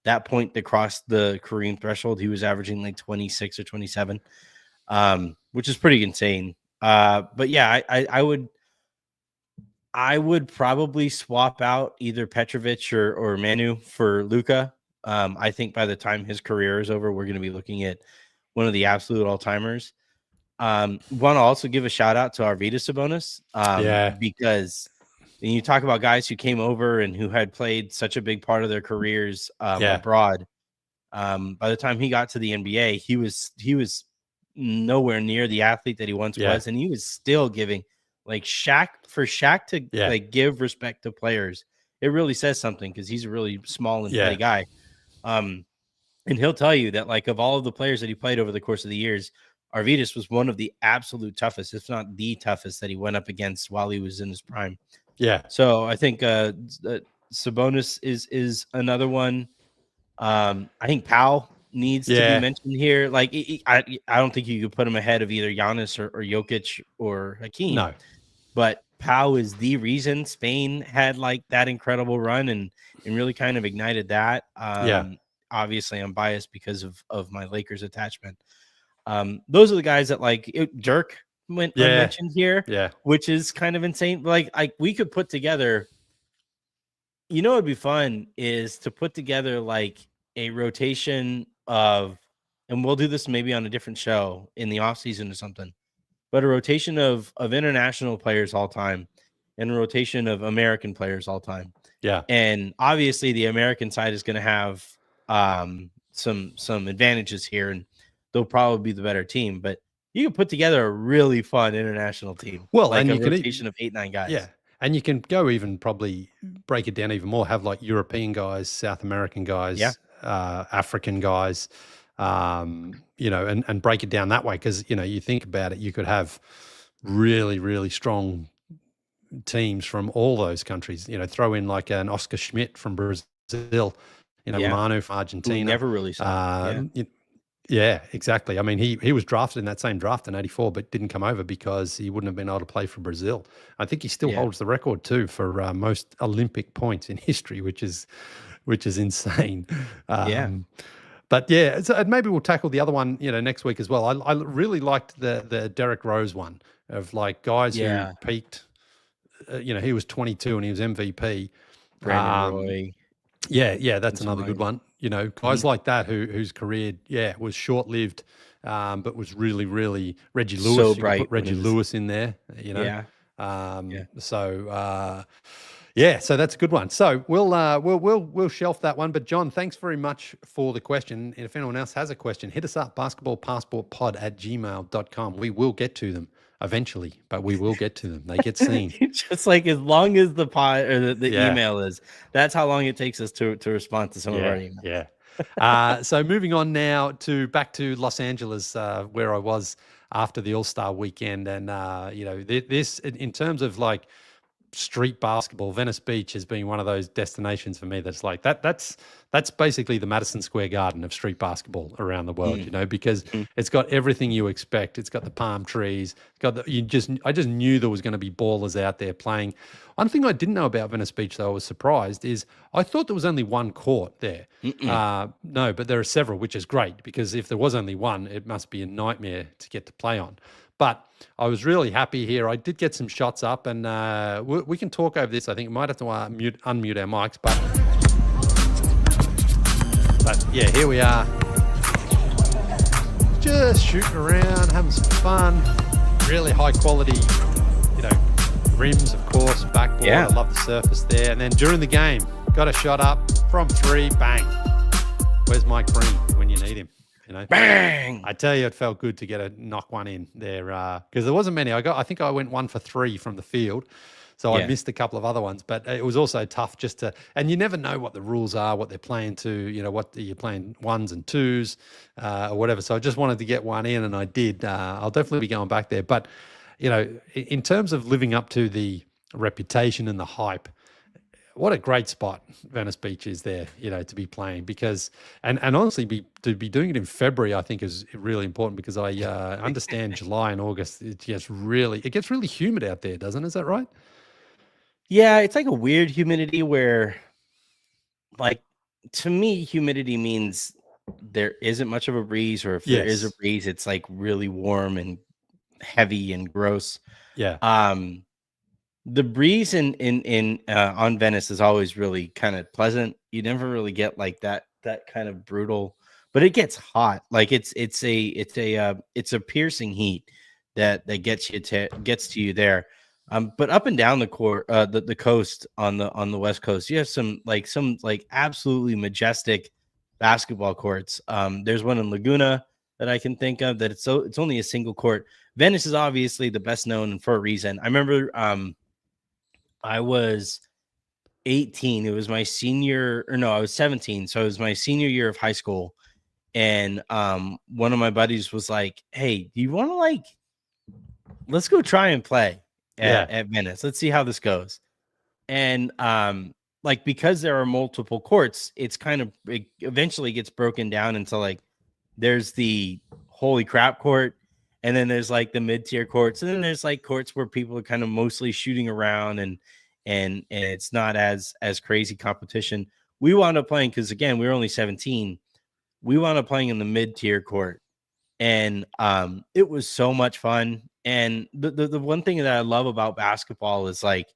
Speaker 4: that point that crossed the Kareem threshold, he was averaging like 26 or 27. Which is pretty insane. But yeah, I would probably swap out either Petrovic or Manu for Luka. I think by the time his career is over, we're going to be looking at one of the absolute all-timers. Want to also give a shout out to Arvydas Sabonis, because when you talk about guys who came over and who had played such a big part of their careers abroad. By the time he got to the NBA, he was nowhere near the athlete that he once was, and he was still giving like Shaq to like give respect to players. It really says something because he's a really small and play guy. And he'll tell you that like of all of the players that he played over the course of the years, Arvydas was one of the absolute toughest, if not the toughest, that he went up against while he was in his prime.
Speaker 3: Yeah.
Speaker 4: So I think Sabonis is another one. I think Powell needs to be mentioned here. Like I don't think you could put him ahead of either Giannis or Jokic or Hakeem.
Speaker 3: No.
Speaker 4: But Powell is the reason Spain had like that incredible run and really kind of ignited that. Obviously I'm biased because of my Lakers attachment. Those are the guys that like Dirk went unmentioned here, which is kind of insane. Like we could put together, you know, it'd be fun is to put together like a rotation of, and we'll do this maybe on a different show in the off season or something, but a rotation of international players all time and a rotation of American players all time.
Speaker 3: Yeah.
Speaker 4: And obviously the American side is going to have some advantages here and they'll probably be the better team, but you can put together a really fun international team.
Speaker 3: Well,
Speaker 4: like
Speaker 3: and
Speaker 4: a
Speaker 3: you
Speaker 4: rotation of 8-9 guys.
Speaker 3: Yeah. And you can go even probably break it down even more, have like European guys, South American guys, African guys, you know, and break it down that way. Because, you know, you think about it, you could have really, really strong teams from all those countries, you know, throw in like an Oscar Schmidt from Brazil, you know, Manu from Argentina.
Speaker 4: We never really saw
Speaker 3: Yeah, exactly. I mean, he was drafted in that same draft in '84, but didn't come over because he wouldn't have been able to play for Brazil. I think he still holds the record too for most Olympic points in history, which is insane. But yeah, so maybe we'll tackle the other one, you know, next week as well. I really liked the Derrick Rose one of like guys who peaked. You know, he was 22 and he was MVP.
Speaker 4: Brandon Roy.
Speaker 3: Yeah, that's another good one. You know, guys like that whose career, was short-lived, but was really, really Reggie Lewis.
Speaker 4: So
Speaker 3: you
Speaker 4: bright.
Speaker 3: Put Reggie Lewis in there, you know. So that's a good one. So we'll shelf that one. But John, thanks very much for the question. And if anyone else has a question, hit us up, basketballpassportpod@gmail.com. We will get to them eventually, but we will get to them. They get seen.
Speaker 4: Just like as long as the pod or the email is, that's how long it takes us to respond to some of our emails.
Speaker 3: So moving on now back to Los Angeles, where I was after the All-Star weekend. And, you know, this in terms of like street basketball, Venice Beach has been one of those destinations for me that's like that's basically the Madison Square Garden of street basketball around the world, you know, because it's got everything you expect. It's got the palm trees. It's got I just knew there was going to be ballers out there playing. One thing I didn't know about Venice Beach, though, I was surprised, is I thought there was only one court there. No, but there are several, which is great because if there was only one, it must be a nightmare to get to play on. But I was really happy here. I did get some shots up, and we can talk over this. I think we might have to unmute our mics, but yeah, here we are. Just shooting around, having some fun. Really high quality, you know, rims, of course, backboard. I love the surface there. And then during the game, got a shot up from 3, bang. Where's Mike Breen when you need him? You know,
Speaker 4: bang!
Speaker 3: I tell you, it felt good to get a knock one in there because there wasn't many. I think I went 1 for 3 from the field, so I missed a couple of other ones. But it was also tough just to, and you never know what the rules are, what they're playing to. You know, what you're playing 1s and 2s or whatever. So I just wanted to get one in, and I did. I'll definitely be going back there. But you know, in terms of living up to the reputation and the hype, what a great spot Venice Beach is there, you know, to be playing because, and honestly, to be doing it in February, I think is really important because I understand July and August, it gets really humid out there, doesn't it? Is that right?
Speaker 4: Yeah, it's like a weird humidity where, like, to me, humidity means there isn't much of a breeze, or if there is a breeze, it's like really warm and heavy and gross.
Speaker 3: Yeah.
Speaker 4: The breeze in on Venice is always really kind of pleasant. You never really get like that kind of brutal, but it gets hot. Like it's a piercing heat that gets to you there. But up and down the court, the coast on the West Coast, you have some absolutely majestic basketball courts. There's one in Laguna that I can think of that it's only a single court. Venice is obviously the best known for a reason. I remember I was 18. It was my senior, or no, I was 17. So it was my senior year of high school. And one of my buddies was like, "Hey, do you want to let's go try and play at Venice. Let's see how this goes." And because there are multiple courts, it eventually gets broken down into there's the holy crap court, and then there's the mid-tier courts, and then there's courts where people are kind of mostly shooting around and it's not as crazy competition. We wound up playing, because again, we were only 17. We wound up playing in the mid-tier court, and it was so much fun. And the one thing that I love about basketball is if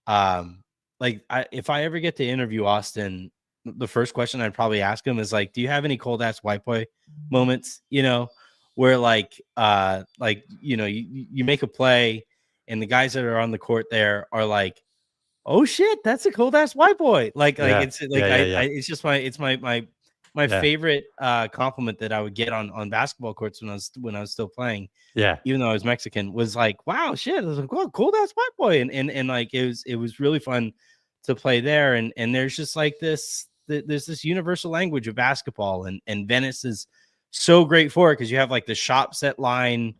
Speaker 4: I ever get to interview Austin, the first question I'd probably ask him is do you have any cold ass white boy moments, where you make a play and the guys that are on the court there are like, "Oh shit, that's a cold ass white boy." It's just my favorite compliment that I would get on basketball courts when I was still playing.
Speaker 3: Yeah.
Speaker 4: Even though I was Mexican, was "Wow, shit." I was like, "Well, cold ass white boy." And it was really fun to play there. And there's just there's this universal language of basketball, and Venice is so great for it, because you have the shop set line,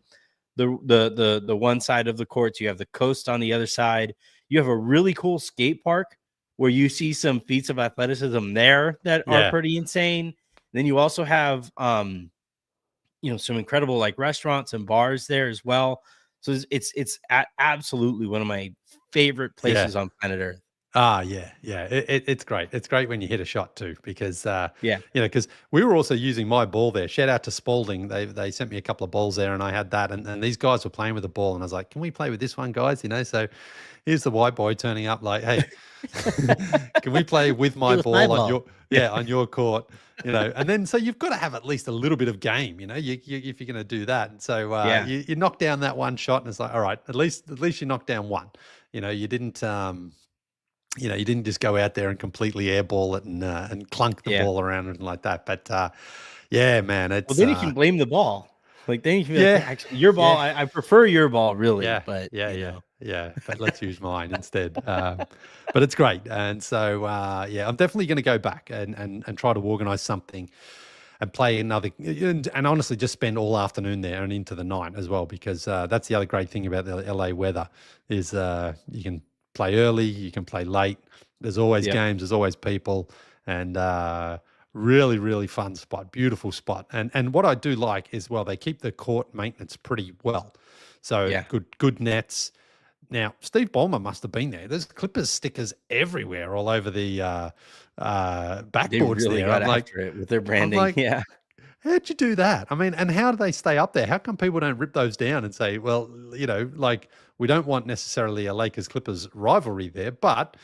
Speaker 4: the one side of the courts, you have the coast on the other side. You have a really cool skate park where you see some feats of athleticism there that are pretty insane. Then you also have some incredible restaurants and bars there as well. So it's absolutely one of my favorite places on planet Earth.
Speaker 3: It's great. It's great when you hit a shot too, because because we were also using my ball there. Shout out to Spalding. They sent me a couple of balls there, and I had that, and these guys were playing with the ball, and I was like, "Can we play with this one, guys?" So here's the white boy turning up like, "Hey, can we play with my ball on your court?" And then so you've got to have at least a little bit of game, if you're going to do that. And so you knock down that one shot, and it's like, all right, at least you knocked down one. You didn't you didn't just go out there and completely airball it and clunk the ball around and like that. But man, it's
Speaker 4: then you can blame the ball. Then you can be actually, your ball. I prefer your ball, really. But
Speaker 3: but let's use mine instead. But it's great, and so I'm definitely going to go back and try to organize something and play another, and honestly just spend all afternoon there and into the night as well, because that's the other great thing about the LA weather is you can play early, you can play late. There's always games, there's always people, and really, really fun spot, beautiful spot. And what I do like is, they keep the court maintenance pretty well. So good nets. Now, Steve Ballmer must have been there. There's Clippers stickers everywhere, all over the backboards.
Speaker 4: They really
Speaker 3: there.
Speaker 4: got after it with their branding.
Speaker 3: How'd you do that? I mean, and how do they stay up there? How come people don't rip those down and say, well, we don't want necessarily a Lakers-Clippers rivalry there, but,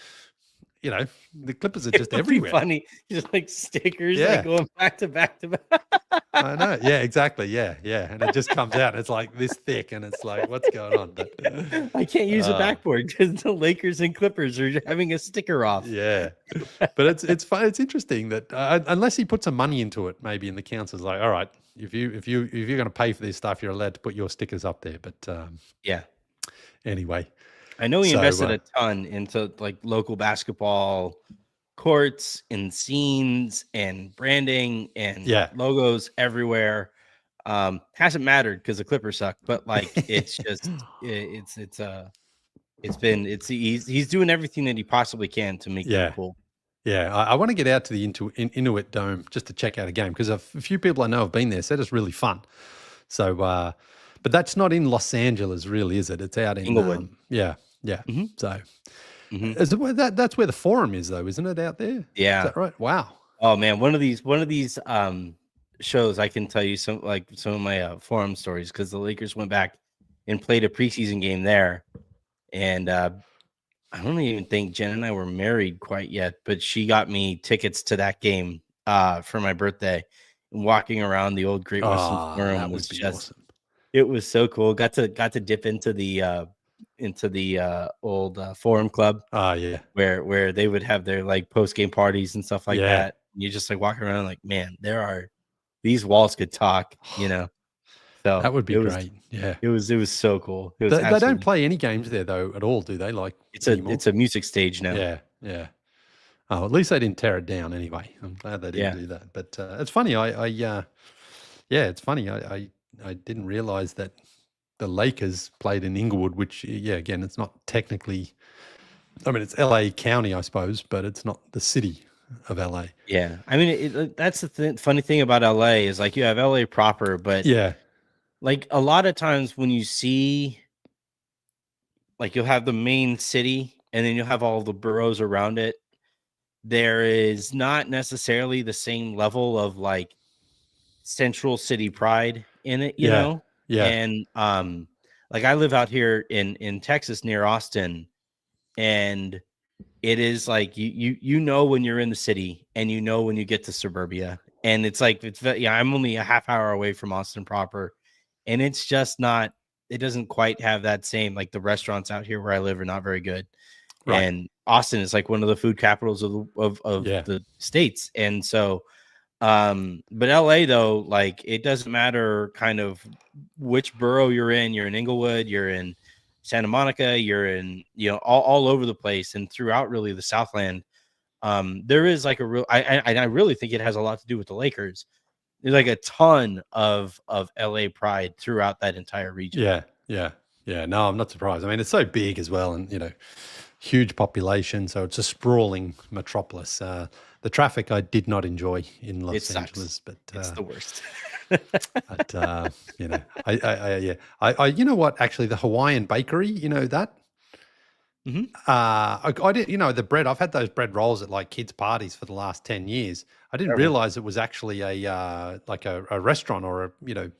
Speaker 3: the Clippers are just everywhere.
Speaker 4: Funny. Just stickers going back to back to back.
Speaker 3: I know. Yeah, exactly. Yeah. And it just comes out. And it's this thick, and it's what's going on? But
Speaker 4: I can't use a backboard because the Lakers and Clippers are having a sticker off.
Speaker 3: Yeah, but it's fun. It's interesting that unless he put some money into it, maybe, and the council's like, all right, if you're going to pay for this stuff, you're allowed to put your stickers up there. But anyway,
Speaker 4: I know he invested a ton into local basketball courts and scenes and branding and logos everywhere. Hasn't mattered because the Clippers suck, but it's just he's doing everything that he possibly can to make it cool.
Speaker 3: Yeah, I want to get out to the Inuit Dome just to check out a game, because a few people I know have been there, said it's really fun. So, but that's not in Los Angeles, really, is it? It's out in
Speaker 4: Inglewood.
Speaker 3: Mm-hmm. So that's where the Forum is, though, isn't it? Out there?
Speaker 4: Yeah.
Speaker 3: Is that right? Wow.
Speaker 4: Oh man, one of these shows, I can tell you some of my Forum stories, because the Lakers went back and played a preseason game there. And I don't even think Jen and I were married quite yet, but she got me tickets to that game for my birthday. And walking around the old Great Western Forum
Speaker 3: that
Speaker 4: was
Speaker 3: would be
Speaker 4: just
Speaker 3: awesome.
Speaker 4: it was so cool. Got to dip into the old Forum Club
Speaker 3: Oh, yeah.
Speaker 4: where they would have their like post game parties and stuff like
Speaker 3: Yeah.
Speaker 4: that. You just like walking around like, man, these walls could talk, you know. So
Speaker 3: That would be great. Yeah.
Speaker 4: it was so cool. It was
Speaker 3: They don't
Speaker 4: absolutely.
Speaker 3: play any games there, though, at all, do they? Like anymore?
Speaker 4: It's a music stage now.
Speaker 3: Yeah. Yeah. Oh, at least they didn't tear it down anyway. I'm glad they didn't do that. But it's funny. It's funny. I didn't realize that the Lakers played in Inglewood, which, again, it's not technically. I mean, it's LA County, I suppose, but it's not the city of LA.
Speaker 4: Yeah, I mean, that's the funny thing about LA is like you have LA proper, but
Speaker 3: Yeah.
Speaker 4: like a lot of times when you see, like you'll have the main city and then you'll have all the boroughs around it. There is not necessarily the same level of like central city pride in it, you know?
Speaker 3: Yeah.
Speaker 4: And like I live out here in Texas near Austin, and it is like you know when you're in the city and you know when you get to suburbia. And it's like I'm only a half hour away from Austin proper, and it's just not, it doesn't quite have that same, like the restaurants out here where I live are not very good.
Speaker 3: Right.
Speaker 4: And Austin is like one of the food capitals of the states. And so but LA though, like it doesn't matter kind of which borough you're in Inglewood, you're in Santa Monica, you're in, you know, all over the place and throughout really the Southland. There is like a real, I really think it has a lot to do with the Lakers. There's like a ton of LA pride throughout that entire region.
Speaker 3: Yeah. No, I'm not surprised. I mean, it's so big as well, and huge population, so it's a sprawling metropolis. The traffic I did not enjoy in Los Angeles, but
Speaker 4: it's the worst.
Speaker 3: but I you know what? Actually, the Hawaiian bakery, you know that.
Speaker 4: Mhm.
Speaker 3: I did, the bread. I've had those bread rolls at like kids' parties for the last 10 years. I didn't realize it was actually a like a restaurant or a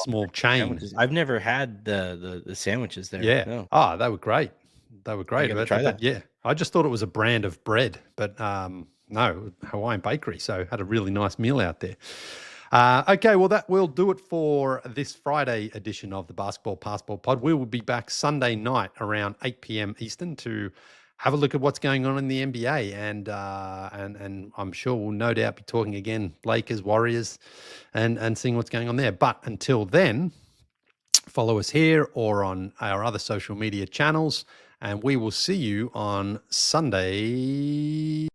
Speaker 3: small chain.
Speaker 4: Sandwiches. I've never had the sandwiches there.
Speaker 3: Yeah.
Speaker 4: No.
Speaker 3: Oh, they were great. They were great.
Speaker 4: gotta try that.
Speaker 3: Yeah, I just thought it was a brand of bread, but no, Hawaiian bakery. So had a really nice meal out there. Okay, well, that will do it for this Friday edition of the Basketball Passport Pod. We will be back Sunday night around 8 p.m. Eastern to have a look at what's going on in the NBA, and I'm sure we'll no doubt be talking again, Lakers, Warriors, and seeing what's going on there. But until then, follow us here or on our other social media channels, and we will see you on Sunday.